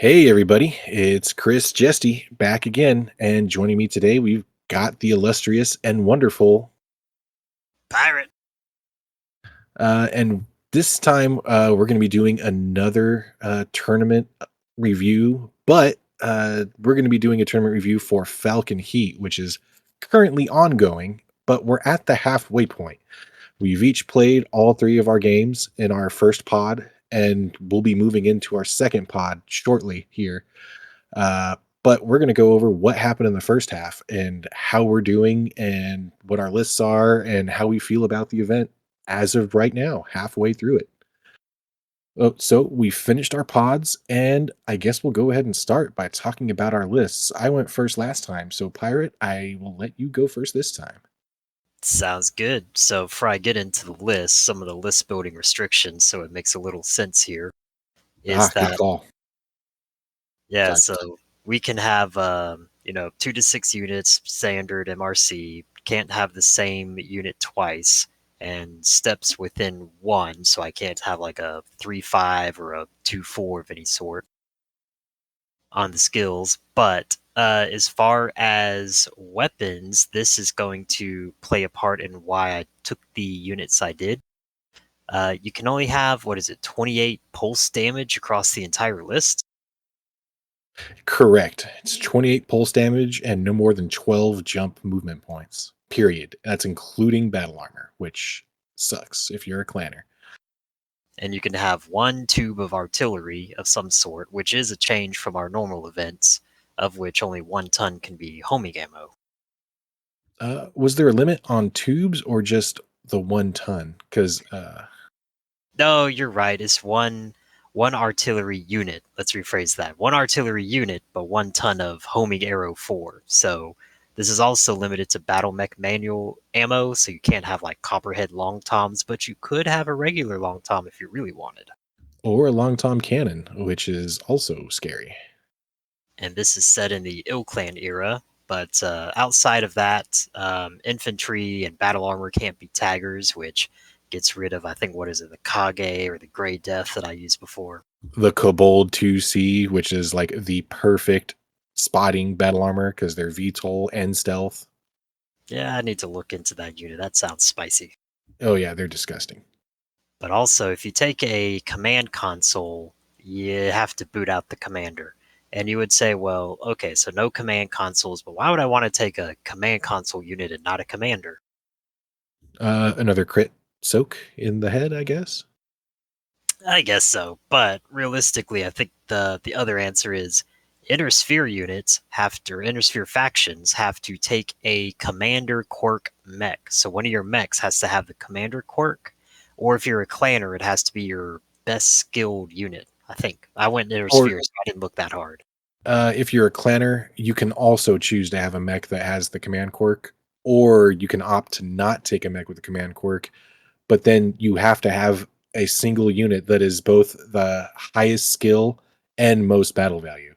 Hey everybody, it's Chris Jesty back again, and joining me today we've got the illustrious and wonderful, Pirate. and this time we're going to be doing another tournament review, but we're going to be doing a tournament review for Falcon Heat, which is currently ongoing, but we're at the halfway point. We've each played all three of our games in our first pod, and we'll be moving into our second pod shortly here. But we're going to go over what happened in the first half and how we're doing and what our lists are and how we feel about the event as of right now, halfway through it. So we finished our pods, and I guess we'll go ahead and start by talking about our lists. I went first last time, so Pirate, I will let you go first this time. Sounds good. So before I get into the list, some of the list building restrictions, so it makes a little sense here, is Ah, good that call. yeah, Got so we can have 2 to 6 units standard MRC, can't have the same unit twice, and steps within one, so I can't have like a 3-5 or a 2-4 of any sort on the skills. But as far as weapons, this is going to play a part in why I took the units I did. You can only have, what is it, 28 pulse damage across the entire list. correct. It's 28 pulse damage and no more than 12 jump movement points. Period. That's including battle armor, which sucks if you're a clanner. And you can have one tube of artillery of some sort, which is a change from our normal events, of which only 1 ton can be homing ammo. Was there a limit on tubes or just the 1 ton? Because No, you're right. It's one artillery unit. Let's rephrase that. One artillery unit, but 1 ton of homing arrow 4. So this is also limited to battle mech manual ammo, so you can't have like copperhead long toms, but you could have a regular long tom if you really wanted. or a long tom cannon, which is also scary. And this is set in the Ill Clan era. But outside of that, infantry and battle armor can't be taggers, which gets rid of, I think, what is it, the Kage or the Grey Death that I used before. The Kobold 2C, which is like the perfect spotting battle armor because they're VTOL and stealth. Yeah, I need to look into that unit. That sounds spicy. Oh yeah, they're disgusting. But also, if you take a command console, you have to boot out the commander. And you would say, well, okay, so no command consoles, but why would I want to take a command console unit and not a commander? Another crit soak in the head, I guess. I guess so, but realistically, I think the other answer is Intersphere units have to, or Intersphere factions have to take a commander quirk mech. So one of your mechs has to have the commander quirk, or if you're a clanner, it has to be your best skilled unit. I think I went Or Intersphere, so I didn't look that hard. if you're a clanner, you can also choose to have a mech that has the command quirk, or you can opt to not take a mech with the command quirk, but then you have to have a single unit that is both the highest skill and most battle value.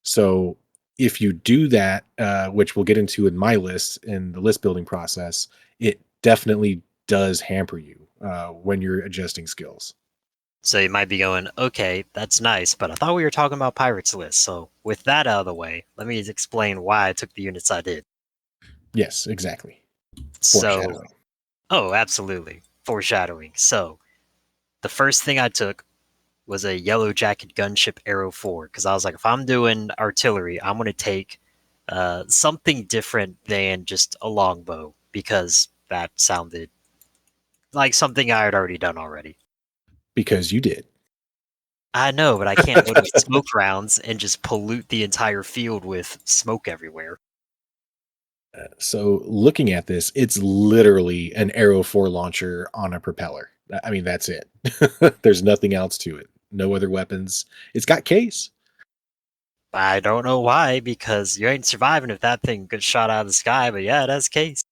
So if you do that, which we'll get into in my list in the list building process, it definitely does hamper you when you're adjusting skills. So you might be going, okay, that's nice, but I thought we were talking about Pirates list. So with that out of the way, let me explain why I took the units I did. Yes, exactly. So, Foreshadowing. oh, absolutely. Foreshadowing. So, the first thing I took was a yellow jacket gunship Arrow 4 because I was like, if I'm doing artillery, I'm going to take something different than just a longbow because that sounded like something I had already done already. Because you did. I know, but I can't load with smoke rounds and just pollute the entire field with smoke everywhere. So looking at this, it's literally an Arrow 4 launcher on a propeller. I mean, that's it. There's nothing else to it. No other weapons. It's got case. I don't know why, because you ain't surviving if that thing gets shot out of the sky, but yeah, it has case.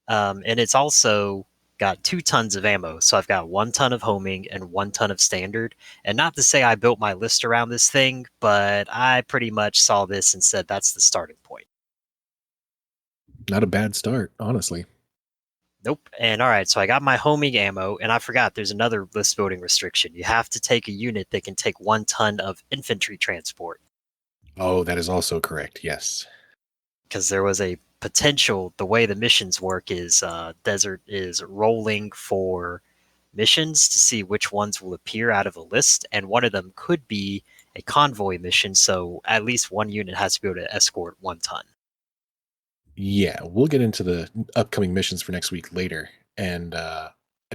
And it's also got 2 tons of ammo. So I've got 1 ton of homing and 1 ton of standard. And not to say I built my list around this thing, but I pretty much saw this and said that's the starting point. Not a bad start, honestly. Nope. And all right, so I got my homing ammo, and I forgot there's another list building restriction. You have to take a unit that can take 1 ton of infantry transport, Oh, that is also correct. Yes. because there was a potential. The way the missions work is Desert is rolling for missions to see which ones will appear out of a list, and one of them could be a convoy mission. So at least one unit has to be able to escort 1 ton. Yeah, we'll get into the upcoming missions for next week later. And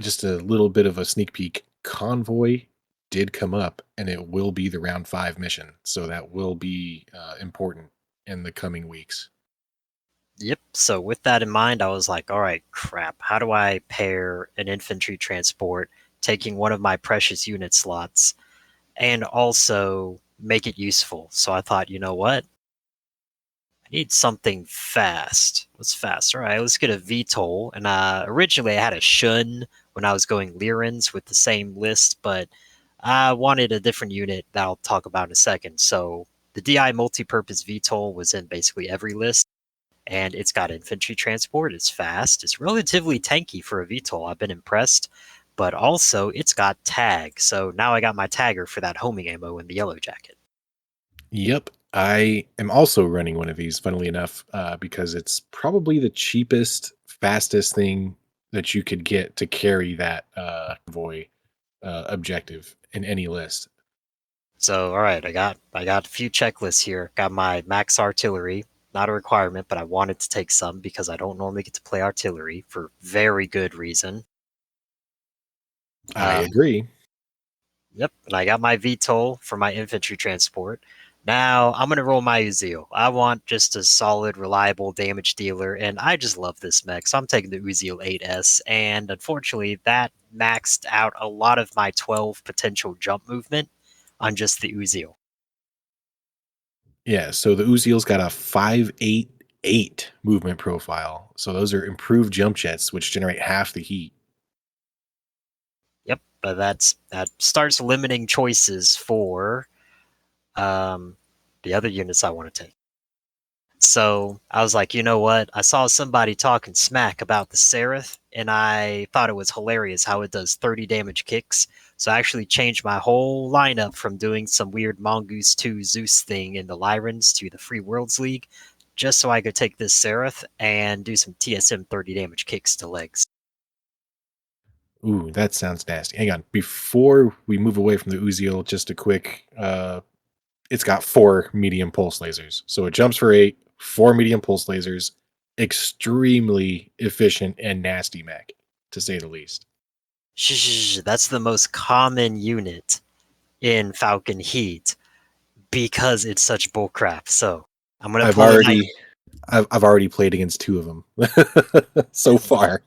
just a little bit of a sneak peek. Convoy did come up, and it will be the round 5 mission. So that will be important in the coming weeks. Yep. So with that in mind, I was like, all right, crap. How do I pair an infantry transport, taking one of my precious unit slots, and also make it useful? So I thought, you know what? I need something fast. What's fast? All right, let's get a VTOL. And originally I had a Shun when I was going Lyrans with the same list, but I wanted a different unit that I'll talk about in a second. So the DI multi-purpose VTOL was in basically every list, and it's got infantry transport. It's fast. It's relatively tanky for a VTOL. I've been impressed. But also, it's got tag. So now I got my tagger for that homing ammo in the yellow jacket. Yep. I am also running one of these, funnily enough, because it's probably the cheapest, fastest thing that you could get to carry that convoy objective in any list. So, all right, I got a few checklists here. Got my max artillery, not a requirement, but I wanted to take some because I don't normally get to play artillery for very good reason. I Uh, agree. Yep, and I got my VTOL for my infantry transport. Now I'm gonna roll my Uziel. I want just a solid, reliable damage dealer, and I just love this mech. So I'm taking the Uziel 8S, and unfortunately, that maxed out a lot of my 12 potential jump movement on just the Uziel. Yeah, so the Uziel's got a 588 movement profile. So those are improved jump jets, which generate half the heat. Yep, but that starts limiting choices for um, the other units I want to take. So I was like, you know what? I saw somebody talking smack about the Seraph, and I thought it was hilarious how it does 30 damage kicks. So I actually changed my whole lineup from doing some weird Mongoose 2 Zeus thing in the Lyrans to the Free Worlds League, just so I could take this Seraph and do some TSM 30 damage kicks to legs. Ooh, that sounds nasty. Hang on. Before we move away from the Uziel, just a quick it's got 4 medium pulse lasers. So it jumps for 8, 4 medium pulse lasers. Extremely efficient and nasty mech, to say the least. Shh, that's the most common unit in Falcon Heat because it's such bullcrap. So I'm gonna I've pull a night. already I've already played against 2 of them so far.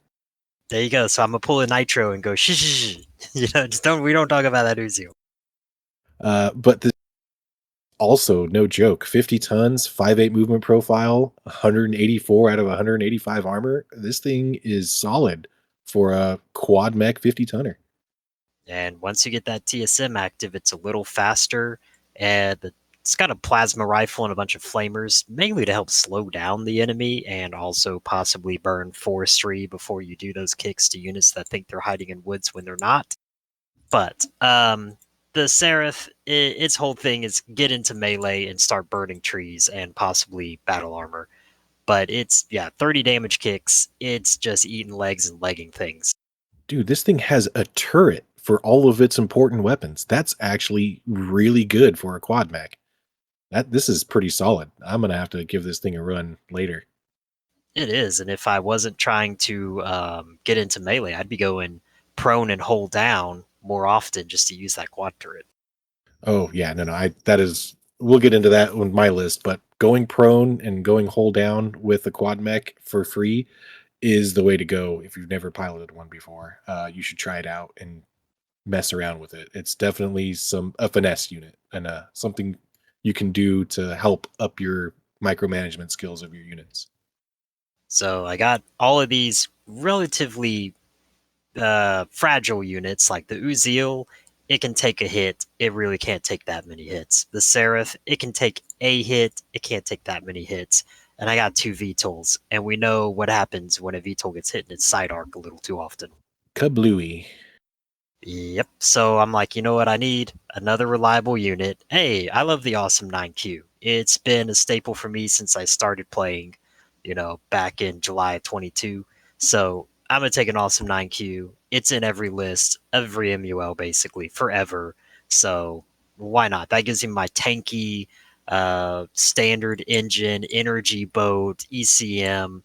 There you go. So I'm gonna pull a nitro and go shh. Just don't we don't talk about that Uzi. But this also no joke. 50 tons, 5'8" movement profile, 184 out of 185 armor. This thing is solid for a quad mech 50 tonner. And once you get that TSM active, it's a little faster, and it's got a plasma rifle and a bunch of flamers, mainly to help slow down the enemy and also possibly burn forestry before you do those kicks to units that think they're hiding in woods when they're not. But the Seraph, its whole thing is get into melee and start burning trees and possibly battle armor. But it's, yeah, 30 damage kicks. It's just eating legs and legging things. Dude, this thing has a turret for all of its important weapons. That's actually really good for a quad mech. This is pretty solid. I'm gonna have to give this thing a run later. It is. And if I wasn't trying to get into melee, I'd be going prone and hold down more often just to use that quad turret. Oh yeah, no, I that is we'll get into that on my list, but going prone and going hold down with the quad mech for free is the way to go if you've never piloted one before. You should try it out and mess around with it. It's definitely a finesse unit and something you can do to help up your micromanagement skills of your units. So I got all of these relatively fragile units like the Uziel. It can take a hit. It really can't take that many hits. The Seraph, it can take a hit. It can't take that many hits. and I got two VTOLs, and we know what happens when a VTOL gets hit in its side arc a little too often. Kablooey. Yep. So I'm like, you know what? I need another reliable unit. Hey, I love the Awesome 9Q. It's been a staple for me since I started playing, back in July of 22. So I'm going to take an Awesome 9Q. It's in every list, every MUL basically, forever. So why not? That gives me my tanky, standard engine, energy boat, ECM,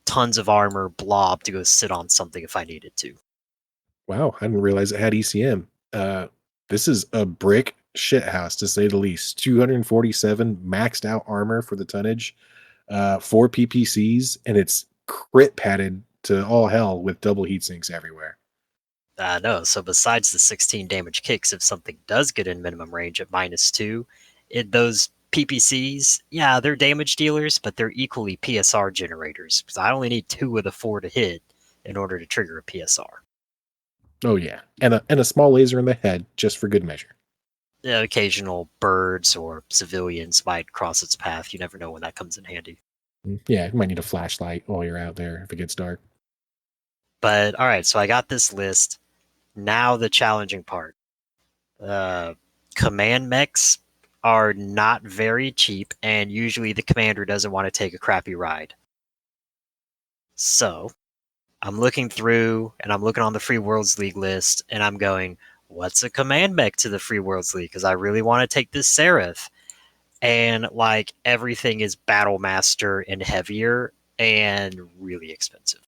tons of armor, blob to go sit on something if I needed to. Wow, I didn't realize it had ECM. This is a brick shithouse to say the least. 247 maxed out armor for the tonnage, 4 PPCs, and it's crit padded to all hell with double heat sinks everywhere. No, so besides the 16 damage kicks, if something does get in minimum range at -2, those PPCs, yeah, they're damage dealers, but they're equally PSR generators. Because I only need 2 of the 4 to hit in order to trigger a PSR. Oh yeah, and a small laser in the head just for good measure. The occasional birds or civilians might cross its path. You never know when that comes in handy. Yeah, you might need a flashlight while you're out there if it gets dark. But all right, so I got this list. Now the challenging part. Uh, Command mechs are not very cheap, and usually the commander doesn't want to take a crappy ride. So I'm looking through and I'm looking on the Free Worlds League list, and I'm going, what's a command mech to the Free Worlds League? Because I really want to take this Seraph. And like everything is Battle Master and heavier and really expensive.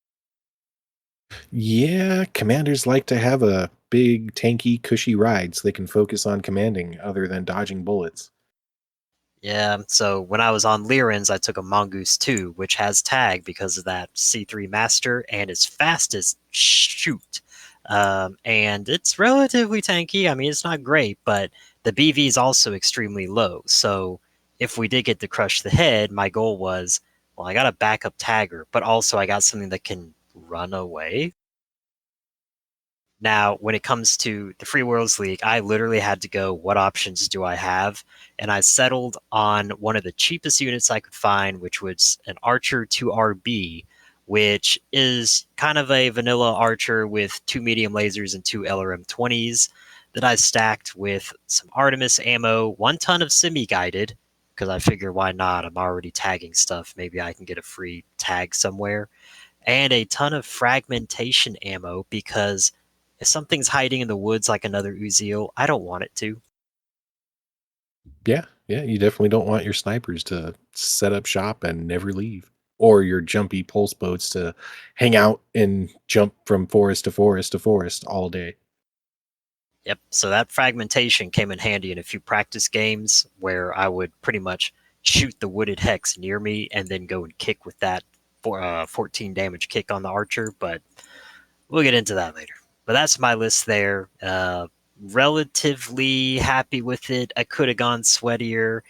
Yeah, commanders like to have a big, tanky, cushy ride so they can focus on commanding other than dodging bullets. Yeah, so when I was on Lyran's, I took a Mongoose 2, which has tag because of that C3 Master and is fast as shoot. And it's relatively tanky. I mean, it's not great, but the BV is also extremely low. So if we did get to crush the head, my goal was, well, I got a backup tagger, but also I got something that can run away. Now, when it comes to the Free Worlds League, I literally had to go, what options do I have? And I settled on one of the cheapest units I could find, which was an Archer 2RB, which is kind of a vanilla Archer with 2 medium lasers and 2 LRM 20s that I stacked with some Artemis ammo, 1 ton of semi guided, because I figure why not? I'm already tagging stuff. Maybe I can get a free tag somewhere, and a ton of fragmentation ammo because if something's hiding in the woods like another Uziel, I don't want it to. Yeah, yeah, you definitely don't want your snipers to set up shop and never leave, or your jumpy pulse boats to hang out and jump from forest to forest to forest all day. Yep. So that fragmentation came in handy in a few practice games where I would pretty much shoot the wooded hex near me and then go and kick with that 14 damage kick on the archer. But we'll get into that later. But that's my list there. Relatively happy with it. I could have gone sweatier,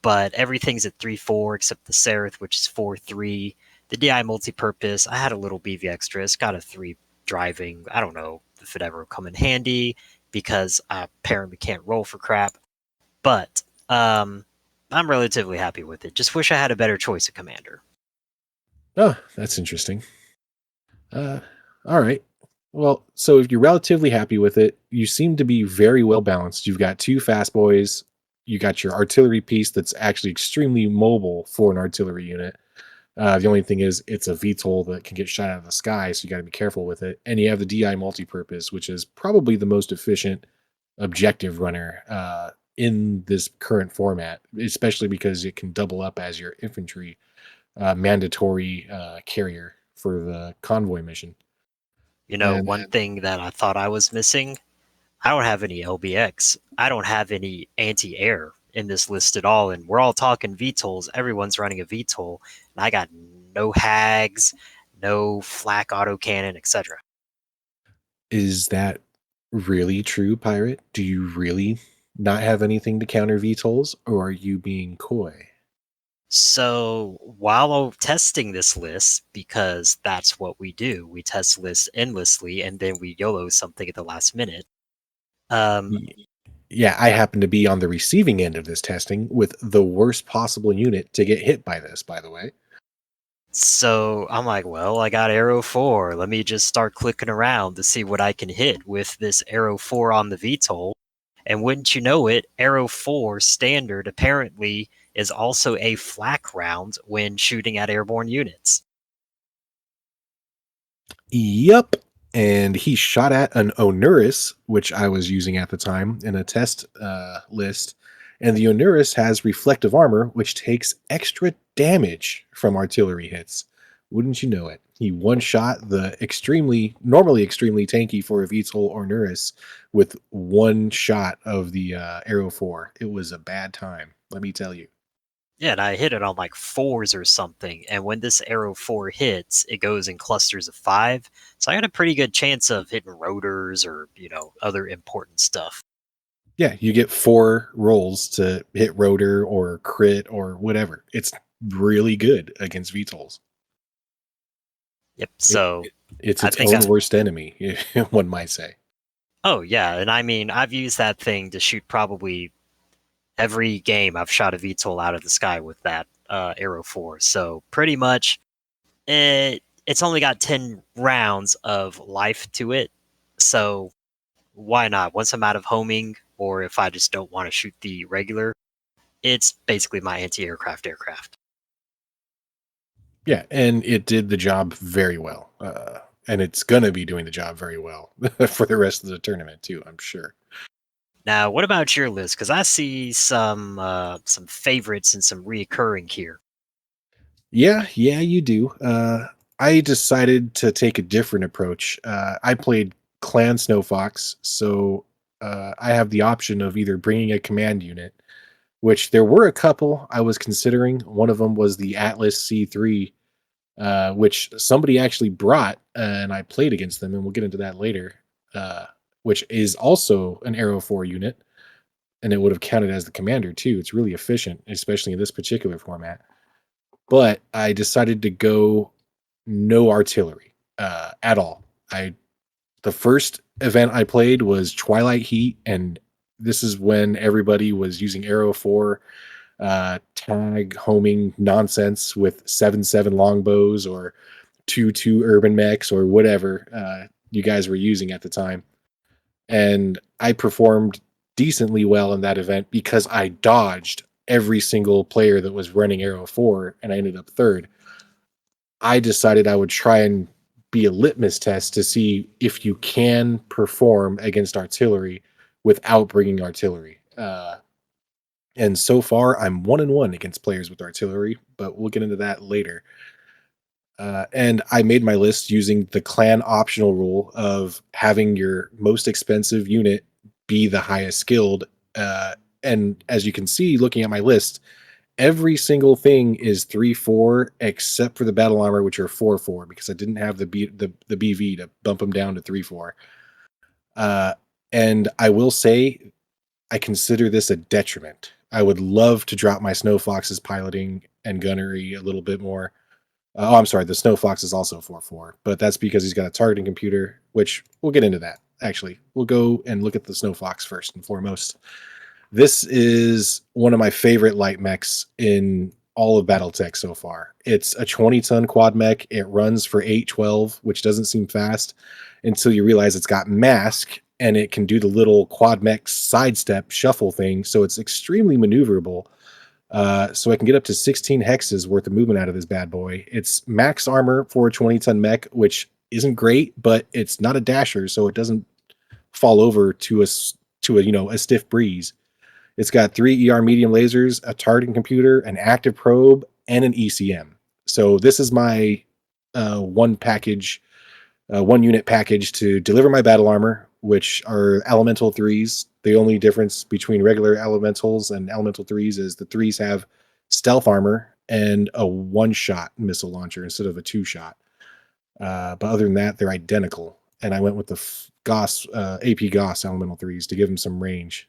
but everything's at 3-4 except the Seraph, which is 4-3. The DI multi-purpose, I had a little BV extra. It's got a 3 driving. I don't know if it ever will come in handy because I apparently can't roll for crap. But I'm relatively happy with it. Just wish I had a better choice of commander. Oh, that's interesting. All right. Well, so if you're relatively happy with it, you seem to be very well balanced. You've got 2 fast boys. You got your artillery piece that's actually extremely mobile for an artillery unit. The only thing is, it's a VTOL that can get shot out of the sky, so you got to be careful with it. And you have the DI multi-purpose, which is probably the most efficient objective runner in this current format, especially because it can double up as your infantry mandatory carrier for the convoy mission. And One thing that I thought I was missing, I don't have any LBX. I don't have any anti-air in this list at all. And we're all talking VTOLs. Everyone's running a VTOL. And I got no hags, no flak autocannon, etc. is that really true, Pirate? Do you really not have anything to counter VTOLs, or are you being coy? So while testing this list, because that's what we do, we test lists endlessly and then we YOLO something at the last minute. Um, Y- Yeah, I happen to be on the receiving end of this testing with the worst possible unit to get hit by this, by the way. So I'm like, well, I got Arrow 4. Let me just start clicking around to see what I can hit with this Arrow 4 on the VTOL. And wouldn't you know it, Arrow 4 standard apparently is also a flak round when shooting at airborne units. Yep. And he shot at an Onuris, which I was using at the time in a test list. And the Onuris has reflective armor, which takes extra damage from artillery hits. Wouldn't you know it? He one shot the normally extremely tanky for a VTOL Onuris with one shot of the Arrow 4. It was a bad time, let me tell you. Yeah, and I hit it on like fours or something. And when this Arrow 4 hits, it goes in clusters of five. So I had a pretty good chance of hitting rotors or, other important stuff. Yeah, you get 4 rolls to hit rotor or crit or whatever. It's really good against VTOLs. Yep. It, So it's I its think own worst enemy, one might say. oh, yeah. And I mean, I've used that thing to shoot probably every game I've shot a VTOL out of the sky with that Arrow 4. So pretty much it's only got 10 rounds of life to it. So why not? Once I'm out of homing, or if I just don't want to shoot the regular, it's basically my anti-aircraft aircraft. Yeah, and it did the job very well. And it's gonna be doing the job very well for the rest of the tournament too, I'm sure. Now, what about your list? Because I see some favorites and some reoccurring here. Yeah, you do. I decided to take a different approach. I played Clan Snow Fox, so I have the option of either bringing a command unit, which there were a couple I was considering. One of them was the Atlas C3, which somebody actually brought, and I played against them, and we'll get into that later. Uh, which is also an Arrow 4 unit, and it would have counted as the commander too. It's really efficient, especially in this particular format. But I decided to go no artillery at all. I The first event I played was Twilight Heat, and this is when everybody was using Arrow 4 tag homing nonsense with 7.7 longbows or 2.2 urban mechs or whatever you guys were using at the time. And I performed decently well in that event because I dodged every single player that was running Arrow 4 and I ended up third. I decided I would try and be a litmus test to see if you can perform against artillery without bringing artillery. And so far, I'm 1-1 against players with artillery, but we'll get into that later. And I made my list using the clan optional rule of having your most expensive unit be the highest skilled. And as you can see, looking at my list, every single thing is 3-4 except for the battle armor, which are 4-4, because I didn't have the BV to bump them down to 3-4. Uh, and I will say, I consider this a detriment. I would love to drop my Snow Fox's piloting and gunnery a little bit more. Oh, I'm sorry. The Snow Fox is also 4-4, but that's because he's got a targeting computer, which we'll get into that. Actually, we'll go and look at the Snow Fox first and foremost. This is one of my favorite light mechs in all of BattleTech so far. It's a 20-ton quad mech. It runs for 812, which doesn't seem fast until you realize it's got mask and it can do the little quad mech sidestep shuffle thing. So it's extremely maneuverable. So I can get up to 16 hexes worth of movement out of this bad boy. It's max armor for a 20-ton mech, which isn't great, but it's not a dasher, so it doesn't fall over to a stiff breeze. It's got 3 ER medium lasers, a targeting computer, an active probe, and an ECM. So this is my one package, one unit package to deliver my battle armor, which are elemental threes. The only difference between regular elementals and elemental threes is the threes have stealth armor and a one-shot missile launcher instead of a two-shot. But other than that, they're identical. And I went with the Goss AP Goss elemental threes to give them some range.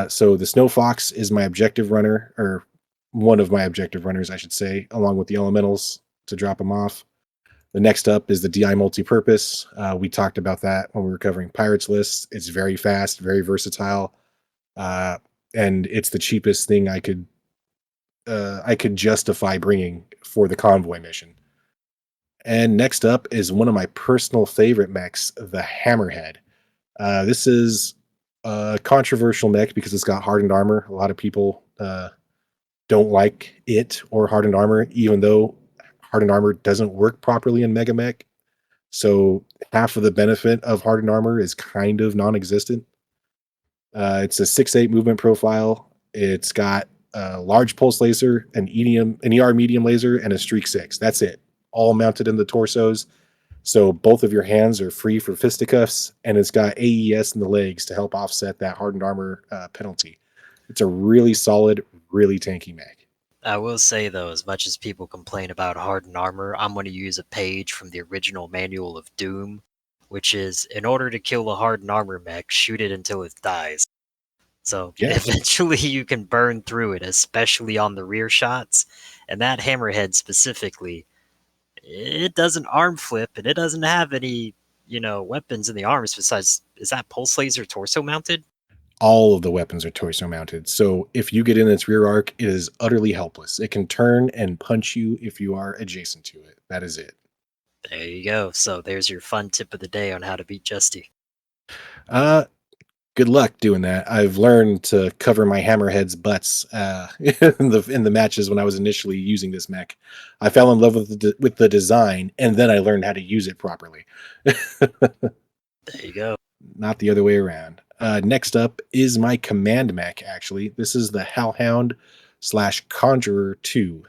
So the Snow Fox is my objective runner, or one of my objective runners, I should say, along with the elementals to drop them off. The next up is the DI multi-purpose. We talked about that when we were covering Pirates lists. It's very fast, very versatile, and it's the cheapest thing I could I could justify bringing for the convoy mission. And next up is one of my personal favorite mechs, the Hammerhead. This is a controversial mech because it's got hardened armor. A lot of people don't like it or hardened armor, even though hardened armor doesn't work properly in Mega Mech. So half of the benefit of hardened armor is kind of non-existent. It's a 6'8" movement profile. It's got a large pulse laser, an ER medium laser, and a streak 6. That's it. All mounted in the torsos. So both of your hands are free for fisticuffs, and it's got AES in the legs to help offset that hardened armor penalty. It's a really solid, really tanky mech. I will say though, as much as people complain about hardened armor, I'm going to use a page from the original Manual of Doom, which is in order to kill a hardened armor mech, shoot it until it dies. So Yeah, eventually you can burn through it, especially on the rear shots. And that hammerhead specifically, it doesn't arm flip and it doesn't have any, weapons in the arms besides, is that pulse laser torso mounted? all of the weapons are torso mounted. So if you get in its rear arc, it is utterly helpless. It can turn and punch you if you are adjacent to it. That is it. There you go. So there's your fun tip of the day on how to beat Jesty. Uh, Good luck doing that. I've learned to cover my hammerheads butts in the matches when I was initially using this mech. I fell in love with the design, and then I learned how to use it properly. There you go. Not the other way around. Next up is my command mech. Actually, this is the Hellhound slash Conjurer 2.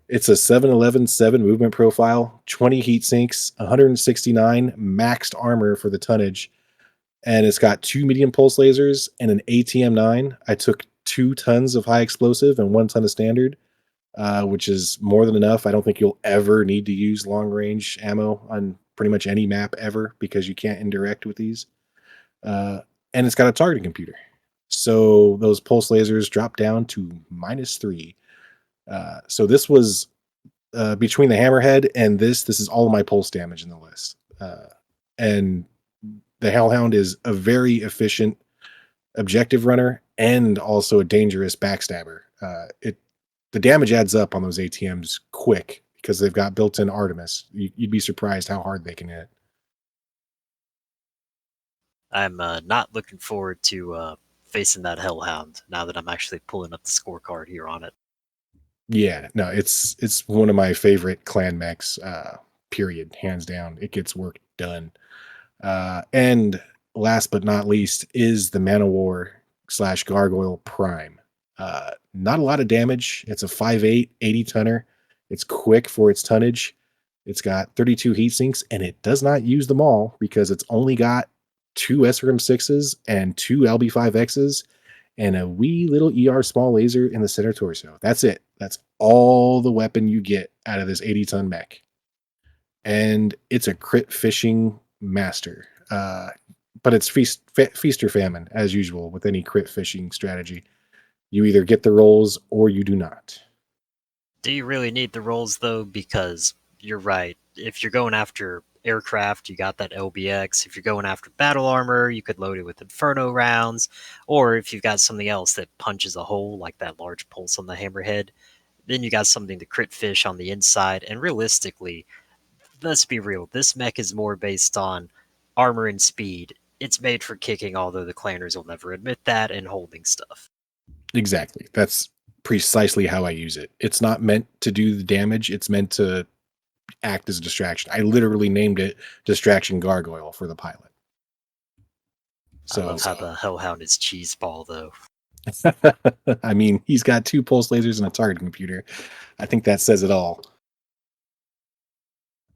It's a 711-7 movement profile, 20 heat sinks, 169 maxed armor for the tonnage, and it's got 2 medium pulse lasers and an ATM-9. I took 2 tons of high explosive and 1 ton of standard, which is more than enough. I don't think you'll ever need to use long range ammo on pretty much any map ever because you can't indirect with these. And it's got a targeting computer. So those pulse lasers drop down to -3. So this was between the hammerhead and this is all of my pulse damage in the list. And the Hellhound is a very efficient objective runner and also a dangerous backstabber. The damage adds up on those ATMs quick because they've got built-in Artemis. You'd be surprised how hard they can hit. I'm not looking forward to facing that Hellhound now that I'm actually pulling up the scorecard here on it. Yeah, no, it's one of my favorite clan mechs. Period, hands down. It gets work done. And last but not least is the Man of War slash Gargoyle Prime. Not a lot of damage. It's a 5'8", 80 tonner. It's quick for its tonnage. It's got 32 heat sinks, and it does not use them all because it's only got 2 SRM6s and 2 LB5Xs and a wee little ER small laser in the center torso. That's it. That's all the weapon you get out of this 80-ton mech. And it's a crit fishing master. But it's feast or famine, as usual, with any crit fishing strategy. You either get the rolls or you do not. Do you really need the rolls though? Because you're right. If you're going after aircraft, you got that LBX. If you're going after battle armor, you could load it with Inferno rounds. Or if you've got something else that punches a hole, like that large pulse on the hammerhead, then you got something to crit fish on the inside. And realistically, let's be real, this mech is more based on armor and speed. It's made for kicking, although the clanners will never admit that, and holding stuff. Exactly. That's precisely how I use it. It's not meant to do the damage. It's meant to act as a distraction. I literally named it Distraction Gargoyle for the pilot. I So, love how the Hellhound is cheeseball, though. I mean, he's got 2 pulse lasers and a target computer. I think that says it all.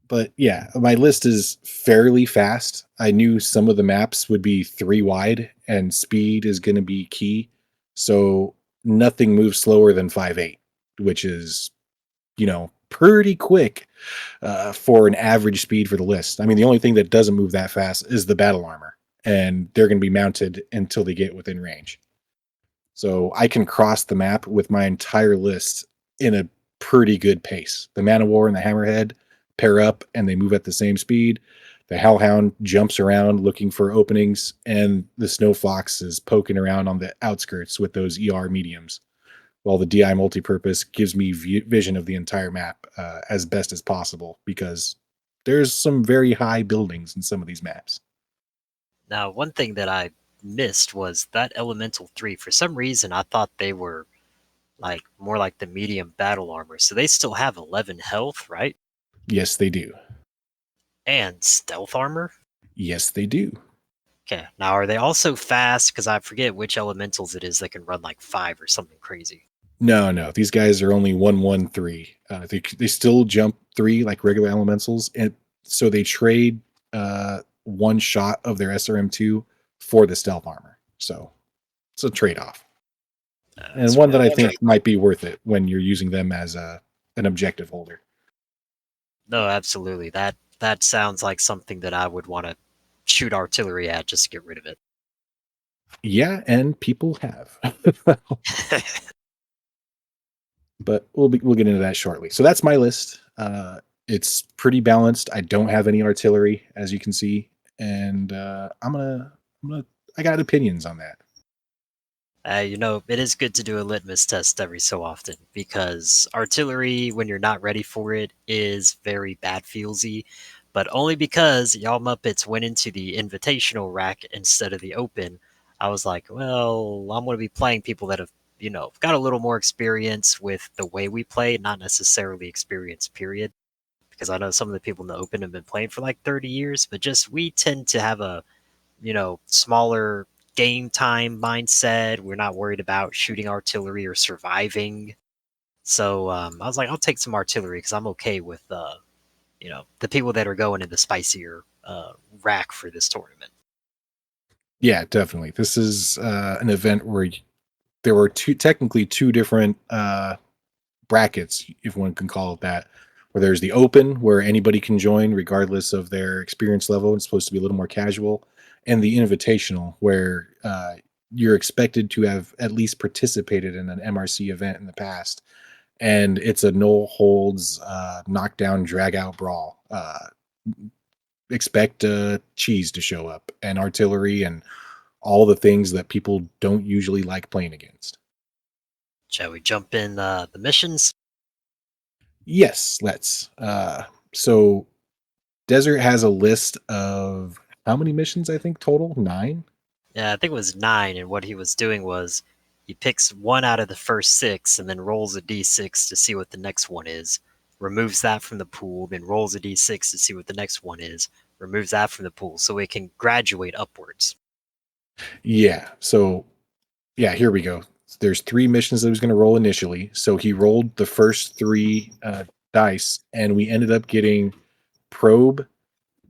But yeah, my list is fairly fast. I knew some of the maps would be 3 wide and speed is going to be key. So nothing moves slower than 5'8", which is, pretty quick for an average speed for the list. I mean, the only thing that doesn't move that fast is the battle armor, and they're going to be mounted until they get within range. So I can cross the map with my entire list in a pretty good pace. The Man of War and the Hammerhead pair up and they move at the same speed. The Hellhound jumps around looking for openings, and the Snow Fox is poking around on the outskirts with those ER mediums. while the DI multipurpose gives me vision of the entire map as best as possible because there's some very high buildings in some of these maps. Now, one thing that I missed was that Elemental 3. For some reason, I thought they were like more like the medium battle armor. So they still have 11 health, right? Yes, they do. And stealth armor? Yes, they do. Okay. Now, are they also fast? Because I forget which elementals it is that can run like 5 or something crazy. No, no, these guys are only 1-1-3. They still jump 3 like regular elementals, and so they trade one shot of their SRM2 for the stealth armor. So it's a trade off, and That's one what that I think might be worth it when you're using them as an objective holder. No, absolutely. That sounds like something that I would want to shoot artillery at just to get rid of it. Yeah, and people have. But we'll get into that shortly. So that's my list. It's pretty balanced. I don't have any artillery, as you can see, and I got opinions on that. It is good to do a litmus test every so often because artillery, when you're not ready for it, is very bad feelsy, but only because y'all Muppets went into the invitational rack instead of the open. I was like, well, I'm going to be playing people that have, got a little more experience with the way we play, not necessarily experience, period. Because I know some of the people in the open have been playing for like 30 years, but just we tend to have a smaller game time mindset. We're not worried about shooting artillery or surviving. So I was like, I'll take some artillery because I'm okay with the people that are going in the spicier rack for this tournament. Yeah, definitely. This is an event where there were technically two different brackets, if one can call it that. Where there's the open, where anybody can join regardless of their experience level. It's supposed to be a little more casual, and the invitational, where you're expected to have at least participated in an MRC event in the past, and it's a no holds knockdown drag out brawl. Expect cheese to show up and artillery and all the things that people don't usually like playing against. Shall we jump in the missions? Yes, let's. So Desert has a list of how many missions, I think, total? 9? Yeah, I think it was 9, and what he was doing was he picks one out of the first 6 and then rolls a d6 to see what the next one is, removes that from the pool, then rolls a d6 to see what the next one is, removes that from the pool, so it can graduate upwards. Yeah. So, yeah, here we go. There's 3 missions that he was going to roll initially. So he rolled the first 3 dice, and we ended up getting Probe,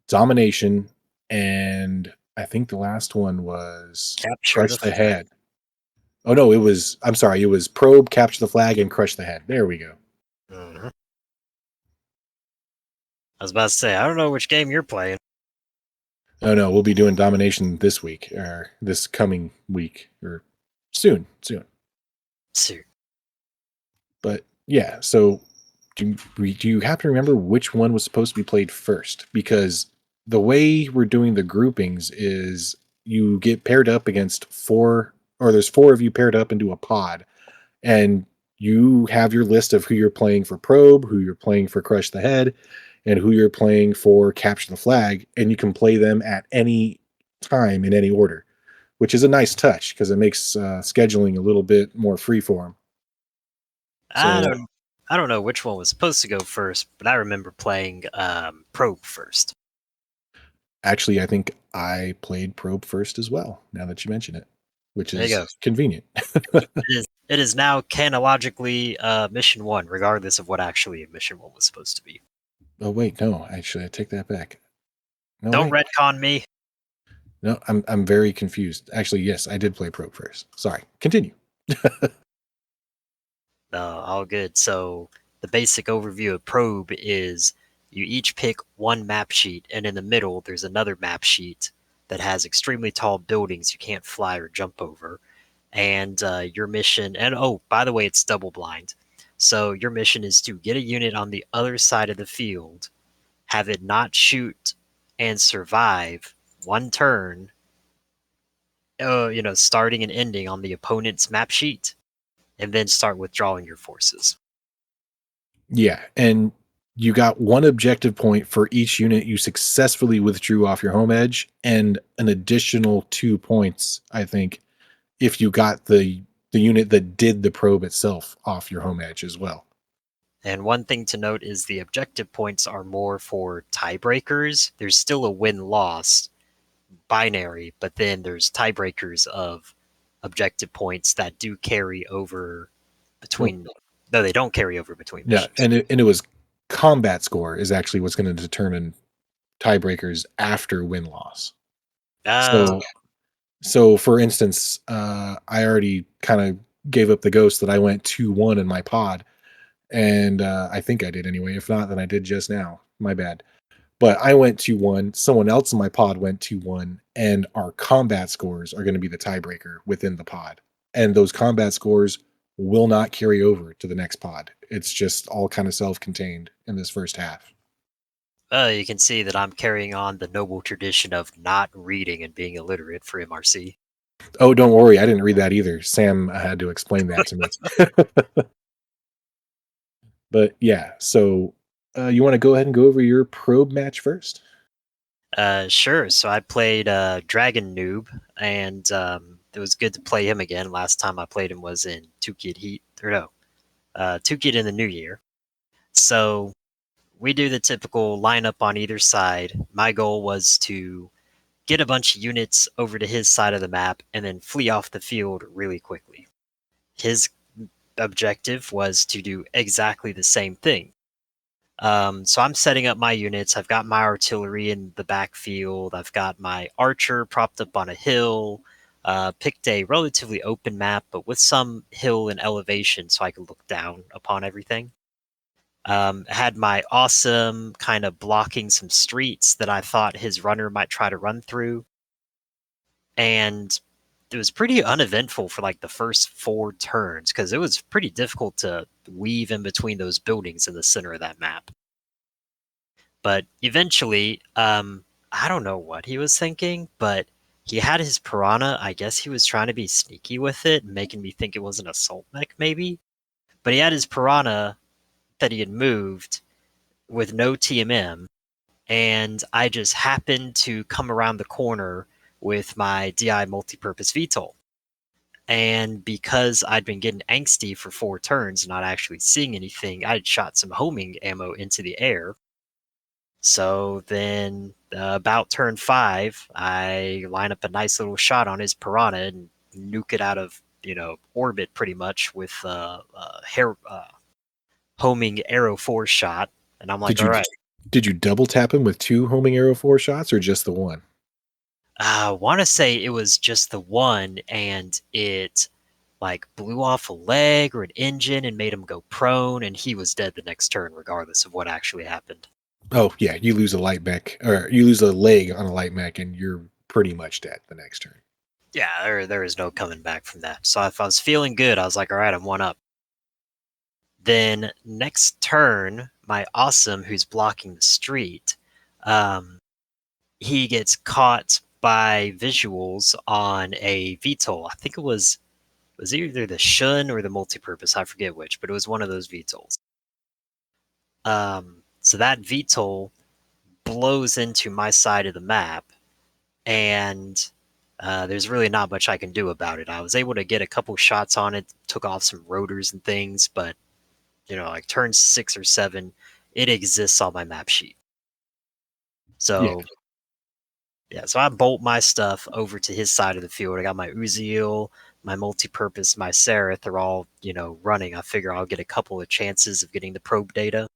Domination, and I think the last one was Capture Crush the the flag. Head. Oh, no, I'm sorry. It was Probe, Capture the Flag, and Crush the Head. There we go. Mhm. I was about to say, I don't know which game you're playing. Oh no, we'll be doing domination this week or this coming week or soon. Shoot. But yeah, so do you happen to remember which one was supposed to be played first? Because the way we're doing the groupings is you get paired up against 4, or there's 4 of you paired up into a pod, and you have your list of who you're playing for Probe, who you're playing for Crush the Head, and who you're playing for Capture the Flag, and you can play them at any time in any order, which is a nice touch because it makes scheduling a little bit more freeform. I So don't I don't know which one was supposed to go first, but I remember playing Probe first. actually, I think I played Probe first as well. Now that you mention it, which There you go. is convenient. It is now canologically mission 1, regardless of what actually mission 1 was supposed to be. Oh wait, no, actually, I take that back. No Don't wait, retcon me. no, I'm very confused. Actually, yes, I did play Probe first. Sorry, continue. No, all good. So the basic overview of Probe is you each pick one map sheet, and in the middle there's another map sheet that has extremely tall buildings you can't fly or jump over. And your mission, and oh, by the way, it's double blind. So your mission is to get a unit on the other side of the field, have it not shoot, and survive one turn, starting and ending on the opponent's map sheet. and then start withdrawing your forces. Yeah, and you got one objective point for each unit you successfully withdrew off your home edge, and an additional 2 points, I think, if you got the unit that did the probe itself off your home edge as well. And one thing to note is the objective points are more for tiebreakers. There's still a win-loss binary, but then there's tiebreakers of objective points that do carry over Well, between. No, they don't carry over between yeah, missions. and it was combat score is actually what's going to determine tiebreakers after win loss. Oh, So so for instance, I already kind of gave up the ghost that I went 2-1 in my pod, and I think I did anyway. If not, then I did just now. My bad. But I went 2-1. Someone else in my pod went 2-1, and our combat scores are going to be the tiebreaker within the pod. And those combat scores will not carry over to the next pod. It's just all kind of self-contained in this first half. you can see that I'm carrying on the noble tradition of not reading and being illiterate for MRC. Oh, don't worry, I didn't read that either. Sam had to explain that to me. But yeah, so you want to go ahead and go over your probe match first? Sure. So I played Dragon Noob, and it was good to play him again. Last time I played him was in Two Kid Heat, or no, Two Kid in the New Year. So we do the typical lineup on either side. My goal was to get a bunch of units over to his side of the map and then flee off the field really quickly. His objective was to do exactly the same thing. So I'm setting up my units. I've got my artillery in the backfield. I've got my archer propped up on a hill. Picked a relatively open map, but with some hill and elevation so I could look down upon everything. Had my awesome kind of blocking some streets that I thought his runner might try to run through. And it was pretty uneventful for like the first 4 turns because it was pretty difficult to weave in between those buildings in the center of that map. But eventually, I don't know what he was thinking, but he had his piranha. I guess he was trying to be sneaky with it, making me think it was an assault mech, maybe. But he had his piranha that he had moved with no TMM, and I just happened to come around the corner with my DI multi-purpose VTOL. And because I'd been getting angsty for 4 turns and not actually seeing anything, I'd shot some homing ammo into the air. So then, about turn 5, I line up a nice little shot on his piranha and nuke it out of orbit pretty much with homing arrow 4 shot. And I'm like, Did all you right, did you double tap him with 2 homing arrow 4 shots or just the one? I want to say it was just the one, and it like blew off a leg or an engine and made him go prone, and he was dead the next turn, regardless of what actually happened. Oh yeah, you lose a light mech, or you lose a leg on a light mech, and you're pretty much dead the next turn. Yeah, there is no coming back from that. So if I was feeling good, I was like, all right, I'm 1 up. Then next turn, my awesome, who's blocking the street, um, he gets caught by visuals on a VTOL. I think it was either the Shun or the multipurpose. I forget which, but it was one of those VTOLs. So that VTOL blows into my side of the map, and there's really not much I can do about it. I was able to get a couple shots on it, took off some rotors and things, but like turn 6 or 7, it exists on my map sheet. Yeah, So yeah, so I bolt my stuff over to his side of the field. I got my Uziel, my multi-purpose, my Seraph. They're all running. I figure I'll get a couple of chances of getting the probe data.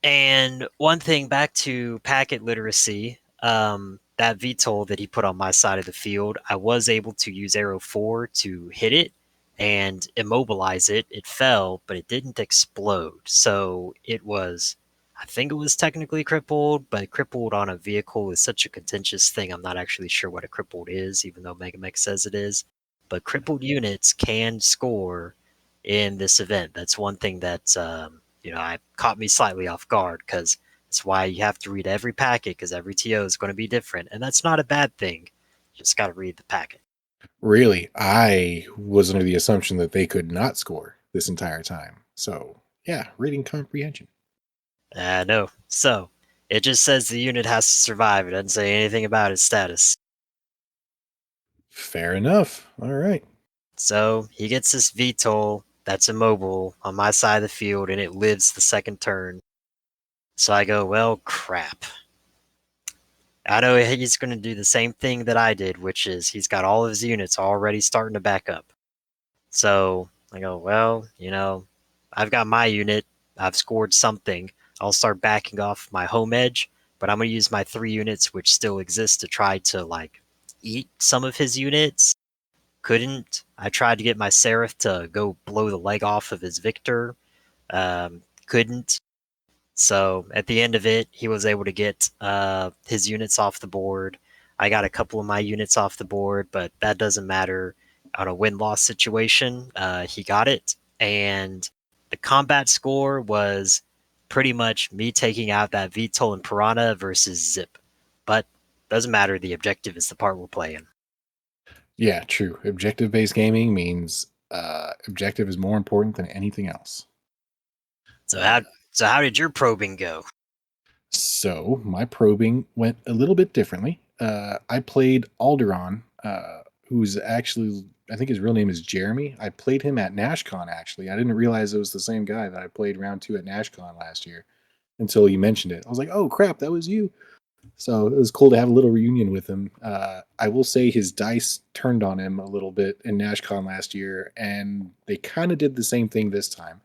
And one thing back to packet literacy, that VTOL that he put on my side of the field, I was able to use Arrow 4 to hit it and immobilize it. It fell, but it didn't explode. So it was, I think it was technically crippled, but crippled on a vehicle is such a contentious thing. I'm not actually sure what a crippled is, even though Megamech says it is. But crippled units can score in this event. That's one thing that I caught me slightly off guard because that's why you have to read every packet because every TO is going to be different, and that's not a bad thing. You just got to read the packet. Really, I was under the assumption that they could not score this entire time. So, yeah, reading comprehension. No. So, it just says the unit has to survive. It doesn't say anything about its status. Fair enough. All right. So, he gets this VTOL that's immobile on my side of the field and it lives the second turn. So I go, well, crap. I know he's going to do the same thing that I did, which is he's got all of his units already starting to back up. So I go, well, I've got my unit. I've scored something. I'll start backing off my home edge, but I'm going to use my 3 units, which still exist, to try to like eat some of his units. Couldn't. I tried to get my Seraph to go blow the leg off of his Victor. Couldn't. So at the end of it, he was able to get his units off the board. I got a couple of my units off the board, but that doesn't matter on a win loss situation. He got it. And the combat score was pretty much me taking out that VTOL and Piranha versus Zip. But doesn't matter. The objective is the part we're playing. Yeah, true. Objective based gaming means objective is more important than anything else. So Uh, how did your probing go? so my probing went a little bit differently. I played Alderon, who's actually, I think his real name is Jeremy. I played him at NashCon, actually. I didn't realize it was the same guy that I played round two at NashCon last year until you mentioned it. I was like, oh crap, that was you. So it was cool to have a little reunion with him. I will say his dice turned on him a little bit in NashCon last year, and they kind of did the same thing this time.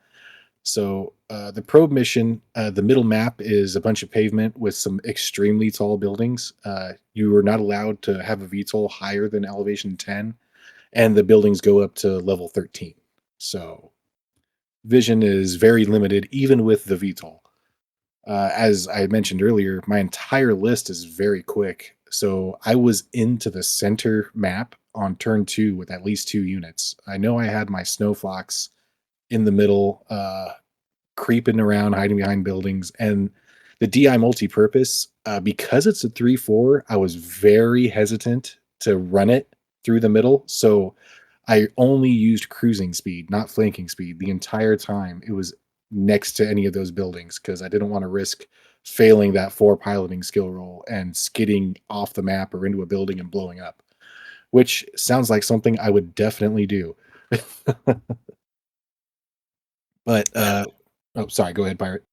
So the probe mission, the middle map is a bunch of pavement with some extremely tall buildings. You are not allowed to have a VTOL higher than elevation 10, and the buildings go up to level 13. So vision is very limited, even with the VTOL. As I mentioned earlier, my entire list is very quick. So I was into the center map on turn two with at least 2 units. I know I had my Snowfox in the middle, creeping around, hiding behind buildings. And the DI multi-purpose, because it's a 3-4, I was very hesitant to run it through the middle. So I only used cruising speed, not flanking speed, the entire time it was next to any of those buildings because I didn't want to risk failing that 4 piloting skill roll and skidding off the map or into a building and blowing up, which sounds like something I would definitely do. But Yeah, oh, sorry, go ahead, Pirate.